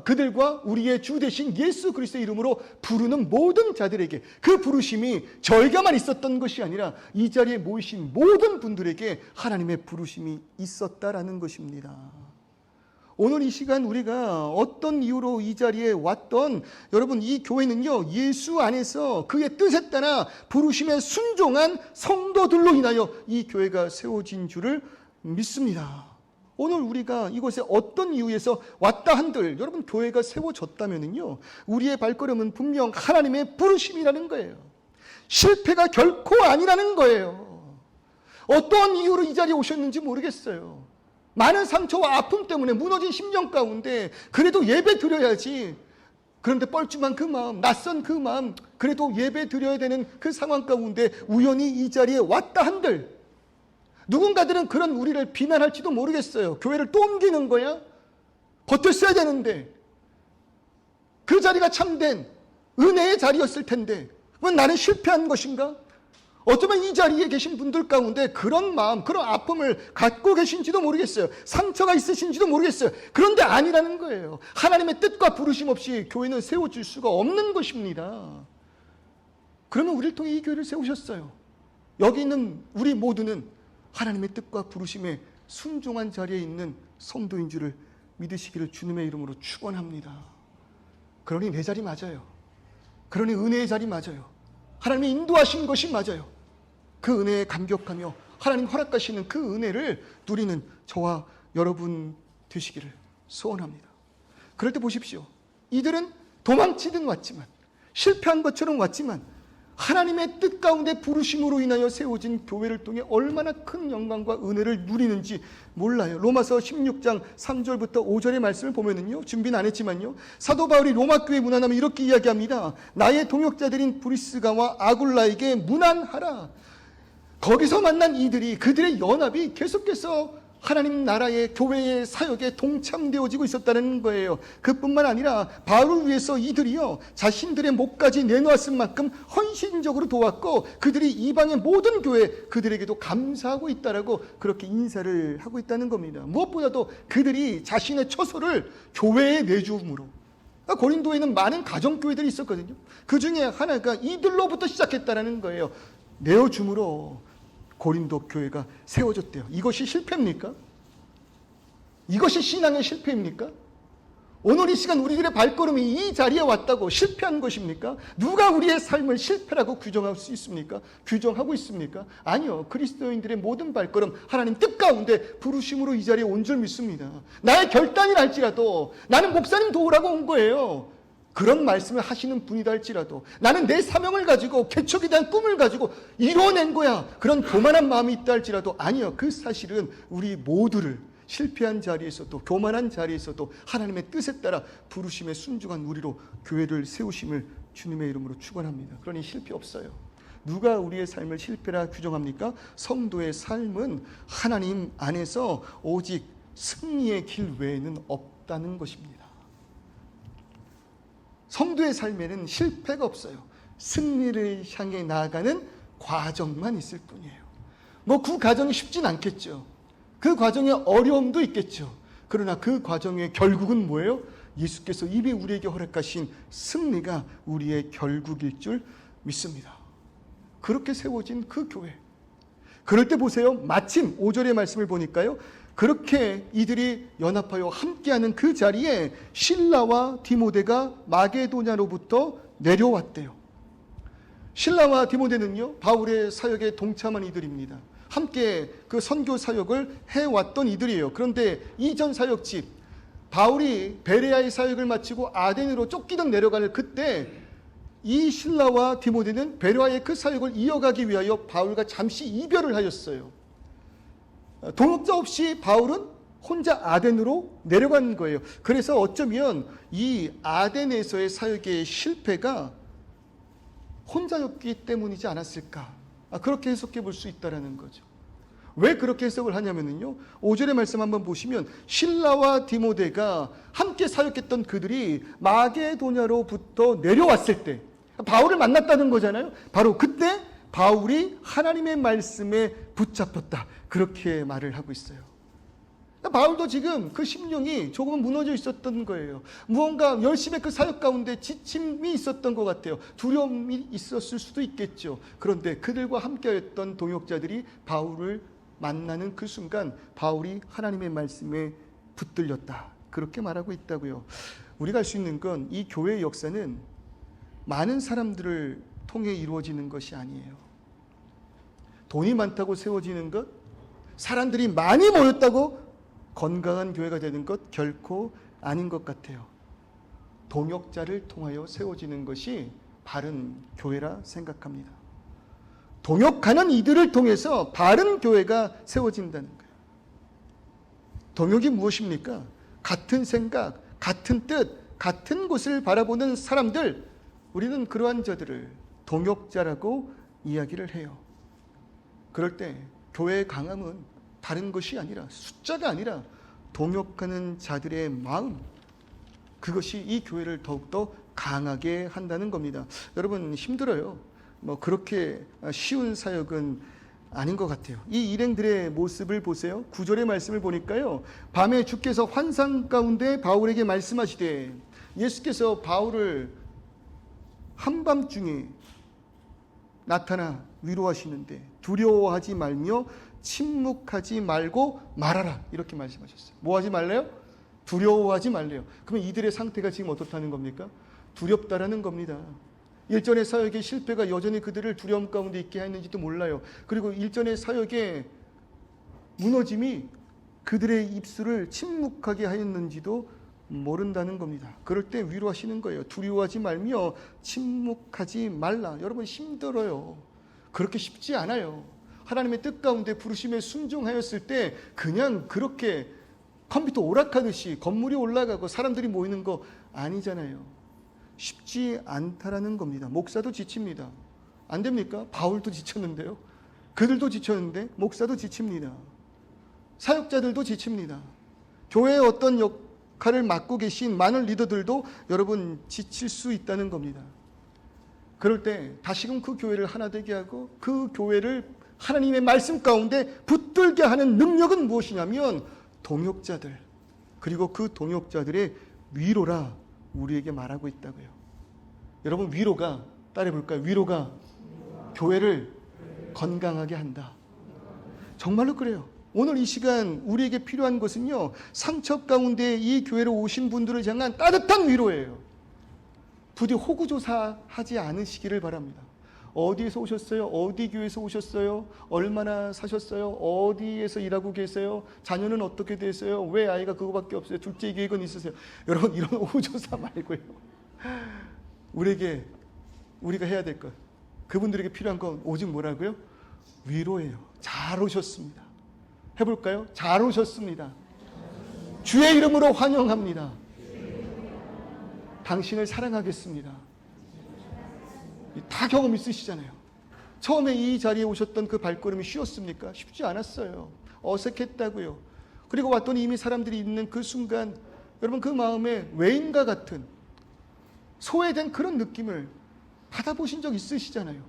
그들과 우리의 주 되신 예수 그리스도의 이름으로 부르는 모든 자들에게, 그 부르심이 저희가만 있었던 것이 아니라 이 자리에 모이신 모든 분들에게 하나님의 부르심이 있었다라는 것입니다. 오늘 이 시간 우리가 어떤 이유로 이 자리에 왔던, 여러분, 이 교회는요, 예수 안에서 그의 뜻에 따라 부르심에 순종한 성도들로 인하여 이 교회가 세워진 줄을 믿습니다. 오늘 우리가 이곳에 어떤 이유에서 왔다 한들, 여러분, 교회가 세워졌다면요, 우리의 발걸음은 분명 하나님의 부르심이라는 거예요. 실패가 결코 아니라는 거예요. 어떠한 이유로 이 자리에 오셨는지 모르겠어요. 많은 상처와 아픔 때문에 무너진 심령 가운데 그래도 예배 드려야지. 그런데 뻘쭘한 그 마음, 낯선 그 마음, 그래도 예배 드려야 되는 그 상황 가운데 우연히 이 자리에 왔다 한들, 누군가들은 그런 우리를 비난할지도 모르겠어요. 교회를 또 옮기는 거야? 버텼어야 되는데, 그 자리가 참된 은혜의 자리였을 텐데 왜 나는 실패한 것인가? 어쩌면 이 자리에 계신 분들 가운데 그런 마음, 그런 아픔을 갖고 계신지도 모르겠어요. 상처가 있으신지도 모르겠어요. 그런데 아니라는 거예요. 하나님의 뜻과 부르심 없이 교회는 세워질 수가 없는 것입니다. 그러면 우리를 통해 이 교회를 세우셨어요. 여기 있는 우리 모두는 하나님의 뜻과 부르심에 순종한 자리에 있는 성도인 줄을 믿으시기를 주님의 이름으로 축원합니다. 그러니 내 자리 맞아요. 그러니 은혜의 자리 맞아요. 하나님이 인도하신 것이 맞아요. 그 은혜에 감격하며 하나님 허락하시는 그 은혜를 누리는 저와 여러분 되시기를 소원합니다. 그럴 때 보십시오. 이들은 도망치듯 왔지만, 실패한 것처럼 왔지만, 하나님의 뜻 가운데 부르심으로 인하여 세워진 교회를 통해 얼마나 큰 영광과 은혜를 누리는지 몰라요. 로마서 16장 3절부터 5절의 말씀을 보면은요, 준비는 안 했지만요, 사도 바울이 로마 교회 문안하면 이렇게 이야기합니다. 나의 동역자들인 브리스가와 아굴라에게 문안하라. 거기서 만난 이들이, 그들의 연합이 계속해서 하나님 나라의 교회의 사역에 동참되어지고 있었다는 거예요. 그뿐만 아니라 바울을 위해서 이들이요, 자신들의 목까지 내놓았을 만큼 헌신적으로 도왔고, 그들이 이방의 모든 교회 그들에게도 감사하고 있다라고 그렇게 인사를 하고 있다는 겁니다. 무엇보다도 그들이 자신의 처소를 교회에 내주음으로, 고린도에는 많은 가정교회들이 있었거든요. 그 중에 하나가 이들로부터 시작했다는 거예요. 내어줌으로 고린도 교회가 세워졌대요. 이것이 실패입니까? 이것이 신앙의 실패입니까? 오늘 이 시간 우리들의 발걸음이 이 자리에 왔다고 실패한 것입니까? 누가 우리의 삶을 실패라고 규정할 수 있습니까? 규정하고 있습니까? 아니요. 그리스도인들의 모든 발걸음, 하나님 뜻 가운데 부르심으로 이 자리에 온 줄 믿습니다. 나의 결단이라 할지라도 나는 목사님 도우라고 온 거예요. 그런 말씀을 하시는 분이다 할지라도 나는 내 사명을 가지고, 개척에 대한 꿈을 가지고 이뤄낸 거야, 그런 교만한 마음이 있다 할지라도, 아니요. 그 사실은 우리 모두를 실패한 자리에서도, 교만한 자리에서도 하나님의 뜻에 따라 부르심에 순종한 우리로 교회를 세우심을 주님의 이름으로 축원합니다. 그러니 실패 없어요. 누가 우리의 삶을 실패라 규정합니까? 성도의 삶은 하나님 안에서 오직 승리의 길 외에는 없다는 것입니다. 성도의 삶에는 실패가 없어요. 승리를 향해 나아가는 과정만 있을 뿐이에요. 그 과정이 쉽진 않겠죠. 그 과정에 어려움도 있겠죠. 그러나 그 과정의 결국은 뭐예요? 예수께서 이미 우리에게 허락하신 승리가 우리의 결국일 줄 믿습니다. 그렇게 세워진 그 교회. 그럴 때 보세요. 마침 5절의 말씀을 보니까요, 그렇게 이들이 연합하여 함께하는 그 자리에 실라와 디모데가 마게도냐로부터 내려왔대요. 실라와 디모데는요, 바울의 사역에 동참한 이들입니다. 함께 그 선교 사역을 해왔던 이들이에요. 그런데 이전 사역집, 바울이 베레아의 사역을 마치고 아덴으로 쫓기던 내려가는 그때 이 실라와 디모데는 베레아의 그 사역을 이어가기 위하여 바울과 잠시 이별을 하였어요. 동역자 없이 바울은 혼자 아덴으로 내려간 거예요. 그래서 어쩌면 이 아덴에서의 사역의 실패가 혼자였기 때문이지 않았을까, 그렇게 해석해 볼 수 있다는 거죠. 왜 그렇게 해석을 하냐면요, 5절의 말씀 한번 보시면 실라와 디모데가 함께 사역했던 그들이 마게도냐로부터 내려왔을 때 바울을 만났다는 거잖아요. 바로 그때 바울이 하나님의 말씀에 붙잡혔다, 그렇게 말을 하고 있어요. 바울도 지금 그 심령이 조금은 무너져 있었던 거예요. 무언가 열심히 그 사역 가운데 지침이 있었던 것 같아요. 두려움이 있었을 수도 있겠죠. 그런데 그들과 함께했던 동역자들이 바울을 만나는 그 순간 바울이 하나님의 말씀에 붙들렸다, 그렇게 말하고 있다고요. 우리가 알 수 있는 건 이 교회의 역사는 많은 사람들을 통해 이루어지는 것이 아니에요. 돈이 많다고 세워지는 것, 사람들이 많이 모였다고 건강한 교회가 되는 것 결코 아닌 것 같아요. 동역자를 통하여 세워지는 것이 바른 교회라 생각합니다. 동역하는 이들을 통해서 바른 교회가 세워진다는 거예요. 동역이 무엇입니까? 같은 생각, 같은 뜻, 같은 곳을 바라보는 사람들, 우리는 그러한 자들을 동역자라고 이야기를 해요. 그럴 때 교회의 강함은 다른 것이 아니라, 숫자가 아니라 동역하는 자들의 마음, 그것이 이 교회를 더욱더 강하게 한다는 겁니다. 여러분, 힘들어요. 그렇게 쉬운 사역은 아닌 것 같아요. 이 일행들의 모습을 보세요. 9절의 말씀을 보니까요, 밤에 주께서 환상 가운데 바울에게 말씀하시되, 예수께서 바울을 한밤중에 나타나 위로하시는데 두려워하지 말며 침묵하지 말고 말하라, 이렇게 말씀하셨어요. 뭐 하지 말래요? 두려워하지 말래요. 그러면 이들의 상태가 지금 어떻다는 겁니까? 두렵다라는 겁니다. 일전의 사역의 실패가 여전히 그들을 두려움 가운데 있게 했는지도 몰라요. 그리고 일전의 사역의 무너짐이 그들의 입술을 침묵하게 하였는지도 모른다는 겁니다. 그럴 때 위로하시는 거예요. 두려워하지 말며 침묵하지 말라. 여러분, 힘들어요. 그렇게 쉽지 않아요. 하나님의 뜻 가운데 부르심에 순종하였을 때 그냥 그렇게 컴퓨터 오락하듯이 건물이 올라가고 사람들이 모이는 거 아니잖아요. 쉽지 않다라는 겁니다. 목사도 지칩니다. 안 됩니까? 바울도 지쳤는데요. 그들도 지쳤는데 목사도 지칩니다. 사역자들도 지칩니다. 교회의 어떤 역할을 맡고 계신 많은 리더들도 여러분 지칠 수 있다는 겁니다. 그럴 때 다시금 그 교회를 하나 되게 하고 그 교회를 하나님의 말씀 가운데 붙들게 하는 능력은 무엇이냐면 동역자들, 그리고 그 동역자들의 위로라 우리에게 말하고 있다고요. 여러분, 위로가, 따라해볼까요? 위로가 교회를 건강하게 한다. 정말로 그래요. 오늘 이 시간 우리에게 필요한 것은요, 상처 가운데 이 교회로 오신 분들을 향한 따뜻한 위로예요. 부디 호구조사하지 않으시기를 바랍니다. 어디에서 오셨어요? 어디 교회에서 오셨어요? 얼마나 사셨어요? 어디에서 일하고 계세요? 자녀는 어떻게 되세요? 왜 아이가 그거밖에 없어요? 둘째 계획은 있으세요? 여러분, 이런 호구조사 말고요, 우리가 해야 될 것, 그분들에게 필요한 건 오직 뭐라고요? 위로예요. 잘 오셨습니다. 해볼까요? 잘 오셨습니다. 주의 이름으로 환영합니다. 당신을 사랑하겠습니다. 다 경험 있으시잖아요. 처음에 이 자리에 오셨던 그 발걸음이 쉬웠습니까? 쉽지 않았어요. 어색했다고요. 그리고 왔더니 이미 사람들이 있는 그 순간 여러분, 그 마음에 외인과 같은 소외된 그런 느낌을 받아보신 적 있으시잖아요.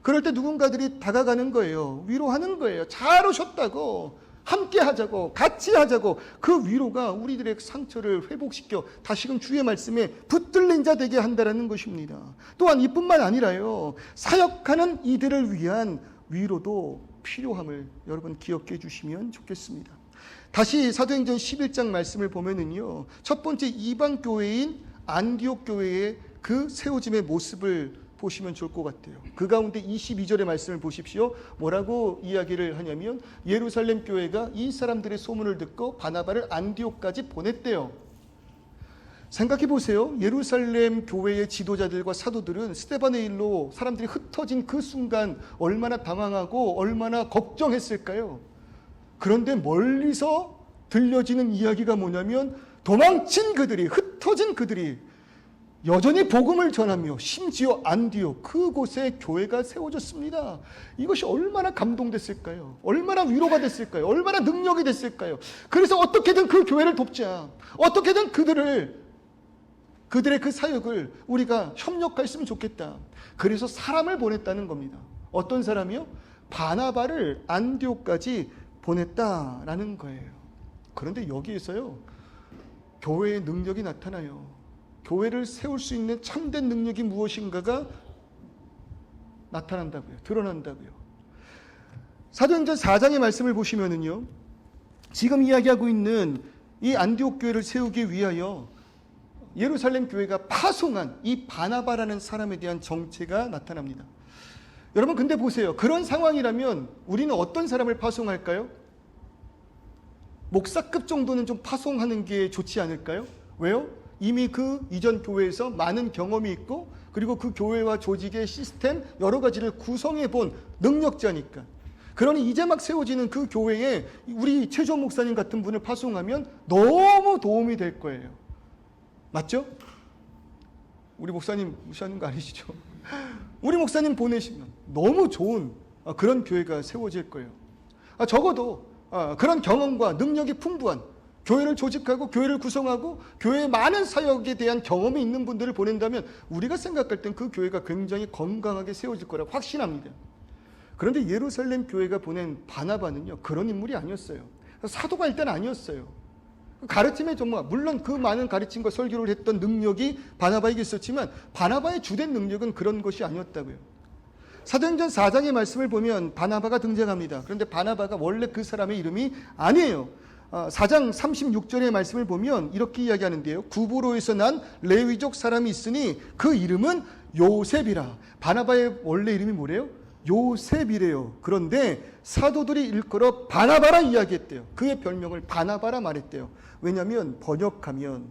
그럴 때 누군가들이 다가가는 거예요. 위로하는 거예요. 잘 오셨다고, 함께 하자고, 같이 하자고. 그 위로가 우리들의 상처를 회복시켜 다시금 주의 말씀에 붙들린 자 되게 한다는 것입니다. 또한 이뿐만 아니라요, 사역하는 이들을 위한 위로도 필요함을 여러분 기억해 주시면 좋겠습니다. 다시 사도행전 11장 말씀을 보면은요, 첫 번째 이방 교회인 안디옥 교회의 그 세워짐의 모습을 보시면 좋을 것 같아요. 그 가운데 22절의 말씀을 보십시오. 뭐라고 이야기를 하냐면 예루살렘 교회가 이 사람들의 소문을 듣고 바나바를 안디옥까지 보냈대요. 생각해 보세요. 예루살렘 교회의 지도자들과 사도들은 스데반의 일로 사람들이 흩어진 그 순간 얼마나 당황하고 얼마나 걱정했을까요? 그런데 멀리서 들려지는 이야기가 뭐냐면 도망친 그들이, 흩어진 그들이 여전히 복음을 전하며 심지어 안디옥 그곳에 교회가 세워졌습니다. 이것이 얼마나 감동됐을까요? 얼마나 위로가 됐을까요? 얼마나 능력이 됐을까요? 그래서 어떻게든 그 교회를 돕자. 어떻게든 그들의 그 사역을 우리가 협력했으면 좋겠다. 그래서 사람을 보냈다는 겁니다. 어떤 사람이요? 바나바를 안디옥까지 보냈다라는 거예요. 그런데 여기에서요, 교회의 능력이 나타나요. 교회를 세울 수 있는 참된 능력이 무엇인가가 나타난다고요. 드러난다고요. 사도행전 4장의 말씀을 보시면은요, 지금 이야기하고 있는 이 안디옥 교회를 세우기 위하여 예루살렘 교회가 파송한 이 바나바라는 사람에 대한 정체가 나타납니다. 여러분 근데 보세요. 그런 상황이라면 우리는 어떤 사람을 파송할까요? 목사급 정도는 좀 파송하는 게 좋지 않을까요? 왜요? 이미 그 이전 교회에서 많은 경험이 있고 그리고 그 교회와 조직의 시스템 여러 가지를 구성해 본 능력자니까. 그러니 이제 막 세워지는 그 교회에 우리 최조 목사님 같은 분을 파송하면 너무 도움이 될 거예요. 맞죠? 우리 목사님 무시하는 거 아니시죠? 우리 목사님 보내시면 너무 좋은 그런 교회가 세워질 거예요. 적어도 그런 경험과 능력이 풍부한 교회를 조직하고 교회를 구성하고 교회의 많은 사역에 대한 경험이 있는 분들을 보낸다면 우리가 생각할 땐 그 교회가 굉장히 건강하게 세워질 거라고 확신합니다. 그런데 예루살렘 교회가 보낸 바나바는요, 그런 인물이 아니었어요. 사도가 일단 아니었어요. 가르침의 전문가, 물론 그 많은 가르침과 설교를 했던 능력이 바나바에게 있었지만 바나바의 주된 능력은 그런 것이 아니었다고요. 사도행전 4장의 말씀을 보면 바나바가 등장합니다. 그런데 바나바가 원래 그 사람의 이름이 아니에요. 4장 36절의 말씀을 보면 이렇게 이야기하는데요. 구브로에서 난 레위족 사람이 있으니 그 이름은 요셉이라. 바나바의 원래 이름이 뭐래요? 요셉이래요. 그런데 사도들이 일컬어 바나바라 이야기했대요. 그의 별명을 바나바라 말했대요. 왜냐하면 번역하면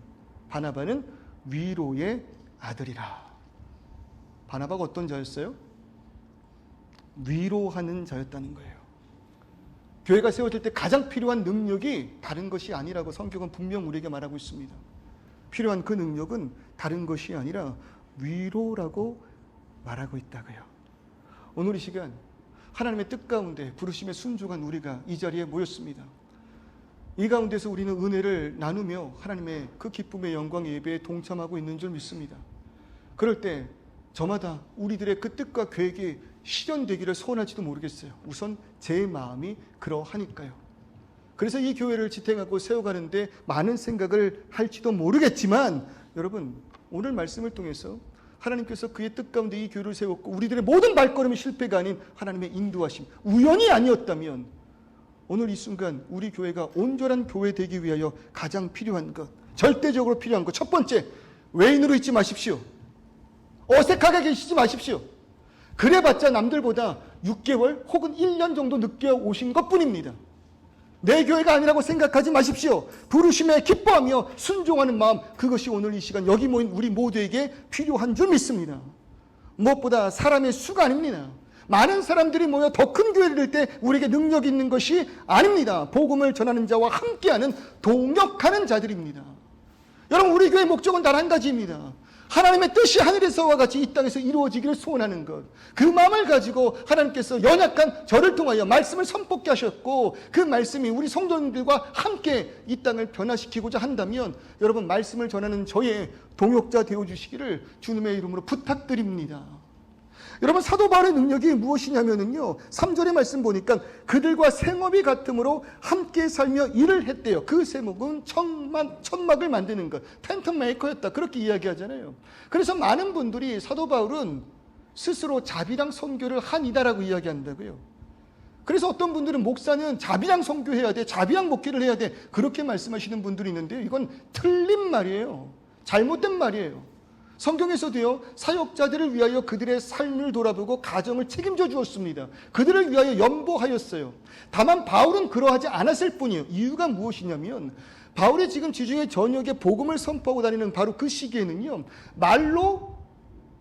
바나바는 위로의 아들이라. 바나바가 어떤 자였어요? 위로하는 자였다는 거예요. 교회가 세워질 때 가장 필요한 능력이 다른 것이 아니라고 성경은 분명 우리에게 말하고 있습니다. 필요한 그 능력은 다른 것이 아니라 위로라고 말하고 있다고요. 오늘 이 시간 하나님의 뜻 가운데 부르심에 순종한 우리가 이 자리에 모였습니다. 이 가운데서 우리는 은혜를 나누며 하나님의 그 기쁨의 영광의 예배에 동참하고 있는 줄 믿습니다. 그럴 때 저마다 우리들의 그 뜻과 계획이 실현되기를 소원할지도 모르겠어요. 우선 제 마음이 그러하니까요. 그래서 이 교회를 지탱하고 세워가는데 많은 생각을 할지도 모르겠지만 여러분 오늘 말씀을 통해서 하나님께서 그의 뜻 가운데 이 교회를 세웠고 우리들의 모든 발걸음이 실패가 아닌 하나님의 인도하심, 우연이 아니었다면 오늘 이 순간 우리 교회가 온전한 교회 되기 위하여 가장 필요한 것, 절대적으로 필요한 것, 첫 번째, 외인으로 있지 마십시오. 어색하게 계시지 마십시오. 그래봤자 남들보다 6개월 혹은 1년 정도 늦게 오신 것뿐입니다. 내 교회가 아니라고 생각하지 마십시오. 부르심에 기뻐하며 순종하는 마음, 그것이 오늘 이 시간 여기 모인 우리 모두에게 필요한 줄 믿습니다. 무엇보다 사람의 수가 아닙니다. 많은 사람들이 모여 더 큰 교회를 이룰 때 우리에게 능력이 있는 것이 아닙니다. 복음을 전하는 자와 함께하는 동역하는 자들입니다. 여러분 우리 교회의 목적은 단 한 가지입니다. 하나님의 뜻이 하늘에서와 같이 이 땅에서 이루어지기를 소원하는 것. 그 마음을 가지고 하나님께서 연약한 저를 통하여 말씀을 선포케 하셨고 그 말씀이 우리 성도님들과 함께 이 땅을 변화시키고자 한다면 여러분 말씀을 전하는 저의 동역자 되어주시기를 주님의 이름으로 부탁드립니다. 여러분 사도 바울의 능력이 무엇이냐면요 3절의 말씀 보니까 그들과 생업이 같으므로 함께 살며 일을 했대요. 그 제목은 천막을 만드는 것, 텐트 메이커였다 그렇게 이야기하잖아요. 그래서 많은 분들이 사도 바울은 스스로 자비랑 선교를 한 이다라고 이야기한다고요. 그래서 어떤 분들은 목사는 자비랑 선교해야 돼, 자비랑 목회를 해야 돼 그렇게 말씀하시는 분들이 있는데요. 이건 틀린 말이에요. 잘못된 말이에요. 성경에서도요, 사역자들을 위하여 그들의 삶을 돌아보고 가정을 책임져 주었습니다. 그들을 위하여 연보하였어요. 다만 바울은 그러하지 않았을 뿐이에요. 이유가 무엇이냐면 바울이 지금 지중해 전역에 복음을 선포하고 다니는 바로 그 시기에는요, 말로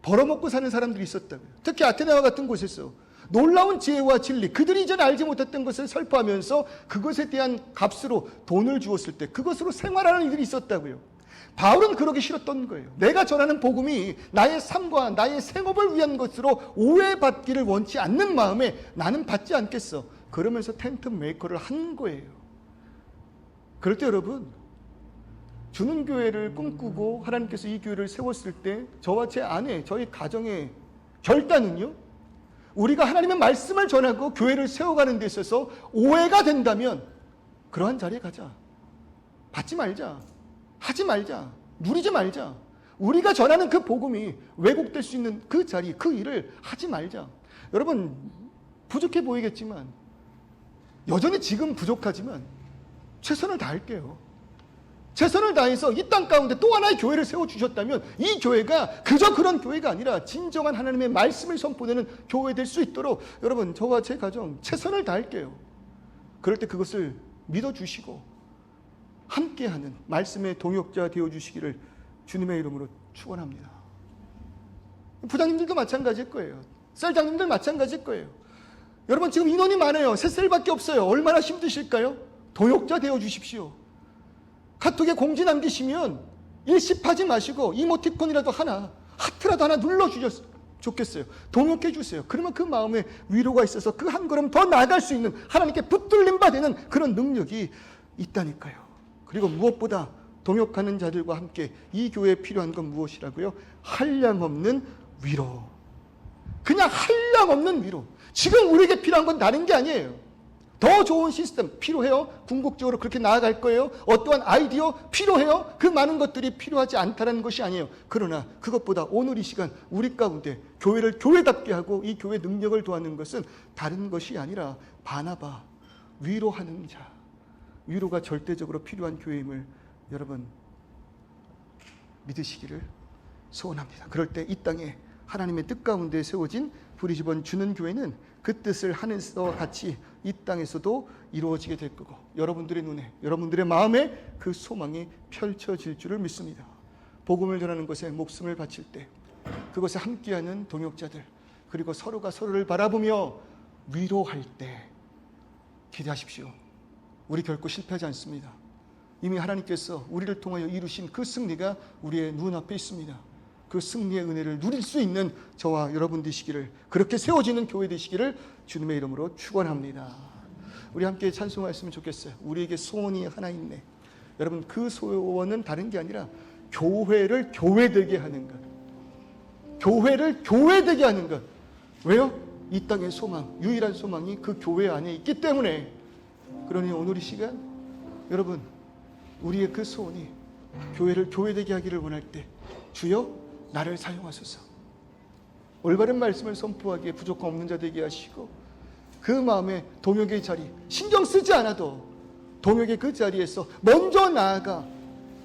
벌어먹고 사는 사람들이 있었다고요. 특히 아테네와 같은 곳에서 놀라운 지혜와 진리, 그들이 이전에 알지 못했던 것을 설파하면서 그것에 대한 값으로 돈을 주었을 때 그것으로 생활하는 이들이 있었다고요. 바울은 그러기 싫었던 거예요. 내가 전하는 복음이 나의 삶과 나의 생업을 위한 것으로 오해받기를 원치 않는 마음에 나는 받지 않겠어. 그러면서 텐트 메이커를 한 거예요. 그럴 때 여러분, 주는 교회를 꿈꾸고 하나님께서 이 교회를 세웠을 때 저와 제 아내, 저희 가정의 결단은요, 우리가 하나님의 말씀을 전하고 교회를 세워가는 데 있어서 오해가 된다면 그러한 자리에 가자. 받지 말자. 하지 말자. 누리지 말자. 우리가 전하는 그 복음이 왜곡될 수 있는 그 자리, 그 일을 하지 말자. 여러분, 부족해 보이겠지만, 여전히 지금 부족하지만 최선을 다할게요. 최선을 다해서 이 땅 가운데 또 하나의 교회를 세워주셨다면 이 교회가 그저 그런 교회가 아니라 진정한 하나님의 말씀을 선포되는 교회 될 수 있도록 여러분, 저와 제 가정 최선을 다할게요. 그럴 때 그것을 믿어주시고 함께하는 말씀의 동역자 되어주시기를 주님의 이름으로 축원합니다. 부장님들도 마찬가지일 거예요. 셀장님들 마찬가지일 거예요. 여러분, 지금 인원이 많아요. 세 셀밖에 없어요. 얼마나 힘드실까요? 동역자 되어주십시오. 카톡에 공지 남기시면 일십하지 마시고 이모티콘이라도 하나, 하트라도 하나 눌러주셨으면 좋겠어요. 동역해 주세요. 그러면 그 마음에 위로가 있어서 그 한 걸음 더 나아갈 수 있는, 하나님께 붙들림 받는 그런 능력이 있다니까요. 그리고 무엇보다 동역하는 자들과 함께 이 교회에 필요한 건 무엇이라고요? 한량없는 위로. 그냥 한량없는 위로. 지금 우리에게 필요한 건 다른 게 아니에요. 더 좋은 시스템 필요해요? 궁극적으로 그렇게 나아갈 거예요? 어떠한 아이디어 필요해요? 그 많은 것들이 필요하지 않다는 것이 아니에요. 그러나 그것보다 오늘 이 시간 우리 가운데 교회를 교회답게 하고 이 교회 능력을 도하는 것은 다른 것이 아니라 바나바, 위로하는 자. 위로가 절대적으로 필요한 교회임을 여러분 믿으시기를 소원합니다. 그럴 때 이 땅에 하나님의 뜻 가운데 세워진 브리즈번 주는 교회는 그 뜻을 하늘과 같이 이 땅에서도 이루어지게 될 거고, 여러분들의 눈에, 여러분들의 마음에 그 소망이 펼쳐질 줄을 믿습니다. 복음을 전하는 것에 목숨을 바칠 때 그것에 함께하는 동역자들, 그리고 서로가 서로를 바라보며 위로할 때 기대하십시오. 우리 결코 실패하지 않습니다. 이미 하나님께서 우리를 통하여 이루신 그 승리가 우리의 눈앞에 있습니다. 그 승리의 은혜를 누릴 수 있는 저와 여러분 되시기를, 그렇게 세워지는 교회 되시기를 주님의 이름으로 축원합니다. 우리 함께 찬송하였으면 좋겠어요. 우리에게 소원이 하나 있네. 여러분, 그 소원은 다른 게 아니라 교회를 교회되게 하는 것. 교회를 교회되게 하는 것. 왜요? 이 땅의 소망, 유일한 소망이 그 교회 안에 있기 때문에. 그러니 오늘 이 시간 여러분, 우리의 그 소원이 교회를 교회되게 하기를 원할 때 주여 나를 사용하소서. 올바른 말씀을 선포하기에 부족함 없는 자 되게 하시고, 그 마음에 동역의 자리 신경 쓰지 않아도 동역의 그 자리에서 먼저 나아가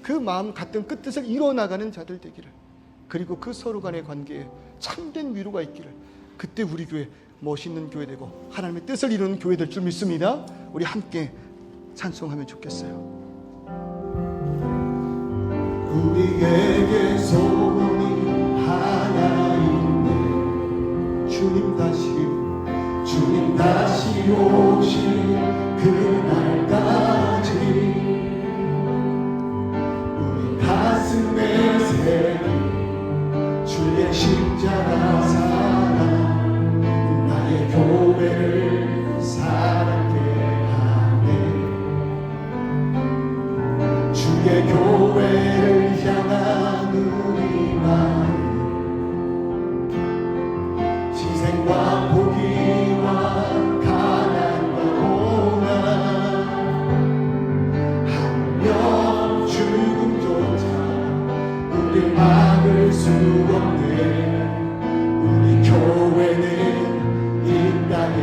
그 마음 같은 끝뜻을 이뤄나가는 자들 되기를, 그리고 그 서로 간의 관계에 참된 위로가 있기를, 그때 우리 교회 멋있는 교회 되고 하나님의 뜻을 이루는 교회 될 줄 믿습니다. 우리 함께 찬송하면 좋겠어요. 우리에게 소원이 하나 있네. 주님 다시 오실 그날까지 우리 가슴에 새긴 주의 십자가 사랑, 나의 교회를 사랑케 하네. 주의 교회를 향한 우리 마음, 희생과 포기와 가난과 고난, 한명 죽음조차 우리 막을 수 없네. 우리 교회는 이 땅에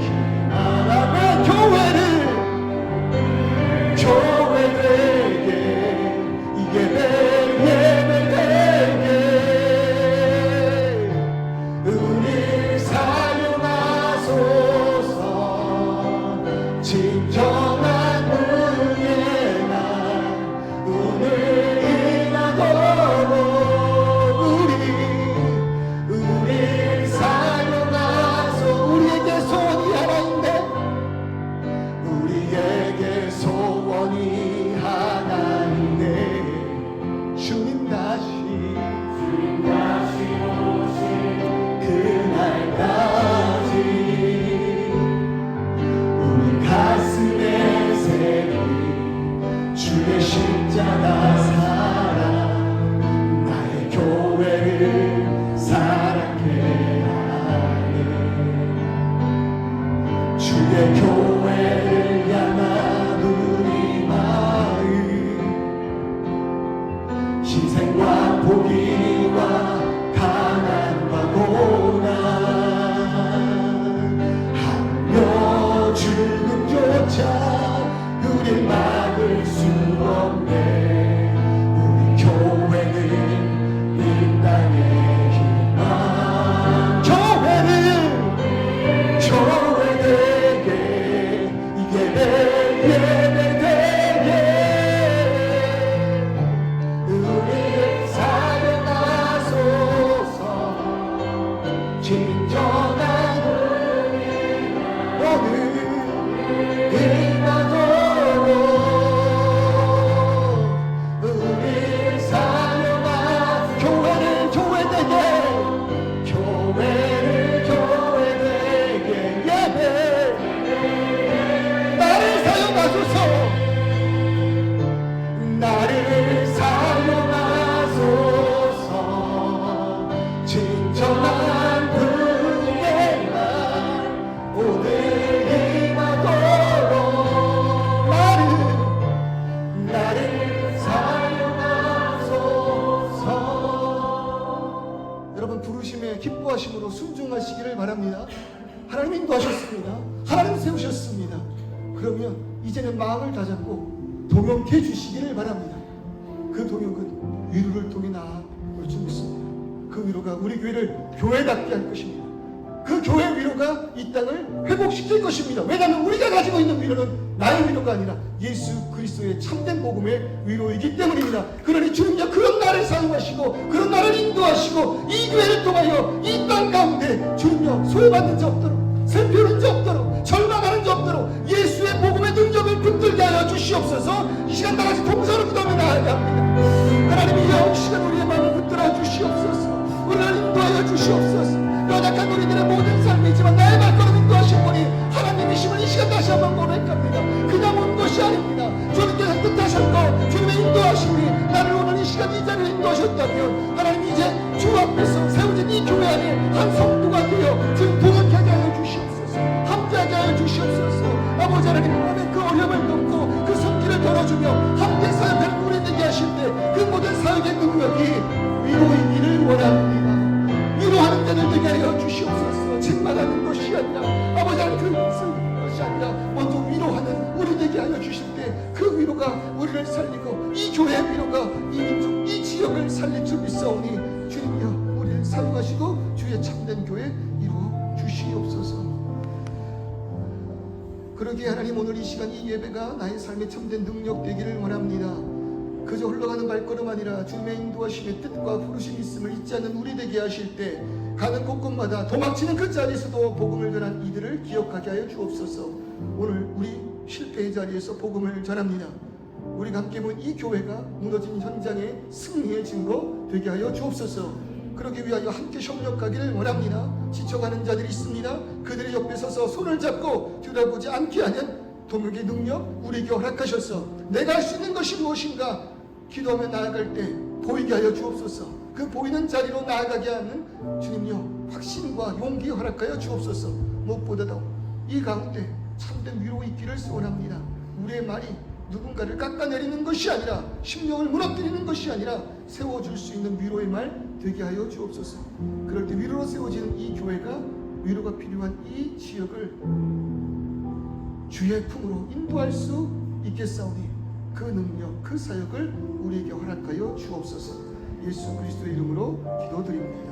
희망하며 교회되게, 이게 내 예배 되게. 여러분 부르심에 기뻐하심으로 순종하시기를 바랍니다. 하나님 인도하셨습니다. 하나님 세우셨습니다. 그러면 이제는 마음을 다잡고 동역해 주시기를 바랍니다. 그 동역은 위로를 통해 나아올 줄 믿습니다. 그 위로가 우리 교회를 교회답게 할 것입니다. 그 교회 위로가 이 땅을 회복시킬 것입니다. 왜냐하면 우리가 가지고 있는 위로는 나의 위로가 아니라 예수 그리스도의 참된 복음의 위로이기 때문입니다. 그러니 주님요 그런 나를 사용하시고 그런 나를 인도하시고 이 교회를 통하여 이 땅 가운데 주님요 소외받는 자 없도록 슬피는 자 없도록 절망하는 자 없도록 예수의 복음의 능력을 붙들게 하여 주시옵소서. 이 시간 다같이 동서로 기도하며 나아갑니다. 하나님이여 이 시간 우리의 마음을 붙들어 주시옵소서. 우리를 인도하여 주시옵소서. 연약한 우리들의 모든 삶이지만 나의 발걸음 인도하신 분이 하나님이심을 이 시간 다시 한번 고백합니다. 그냥 온 것이 아닙니다. 주님께서 뜻하셨고 주님의 인도하심이 나를 오늘 이 시간 이 자리에 인도하셨다면 하나님 이제 주 앞에서 세워진 이 교회 안에 한 성도가 되어 지금 동역하게 하여 주시옵소서. 함께하게 하여 주시옵소서. 아버지 하나님 몸의 그 어려움을 돕고 그 손길을 걸어주며 함께 사역하는 우리 되게 하실 때 그 모든 사역의 능력이 위로이기를 원합니다. 위로하는 자들 되게 하여 주시옵소서. 책망하는 것이 아니라 아버지 하나님 그 것이 아니라 먼저 위로하는 우리 되게 하여 주실 때 그 위로가 우리를 살리고 이 교회의 위로가 이 민족 이 지역을 살릴 줄 믿사오니 주님이여 우리를 사용하시고 주의 참된 교회 이루어 주시옵소서. 그러기에 하나님 오늘 이 시간 이 예배가 나의 삶의 참된 능력 되기를 원합니다. 그저 흘러가는 발걸음 아니라 주님의 인도하심의 뜻과 부르심이 있음을 잊지 않는 우리 되게 하실 때 가는 곳곳마다 도망치는 그 자리에서도 복음을 전한 이들을 기억하게 하여 주옵소서. 오늘 우리 실패의 자리에서 복음을 전합니다. 우리가 함께 본 이 교회가 무너진 현장의 승리의 증거 되게 하여 주옵소서. 그러기 위하여 함께 협력하기를 원합니다. 지쳐가는 자들이 있습니다. 그들의 옆에 서서 손을 잡고 뒤돌아보지 않게 하는 동역의 능력 우리에게 허락하셔서 내가 할 수 있는 것이 무엇인가 기도하며 나아갈 때 보이게 하여 주옵소서. 그 보이는 자리로 나아가게 하는 주님요 확신과 용기 허락하여 주옵소서. 무엇보다도 이 가운데 참된 위로 있기를 소원합니다. 우리의 말이 누군가를 깎아내리는 것이 아니라 심령을 무너뜨리는 것이 아니라 세워줄 수 있는 위로의 말 되게 하여 주옵소서. 그럴 때 위로로 세워지는 이 교회가 위로가 필요한 이 지역을 주의 품으로 인도할 수 있겠사오니 그 능력, 그 사역을 우리에게 허락하여 주옵소서. 예수 그리스도의 이름으로 기도드립니다.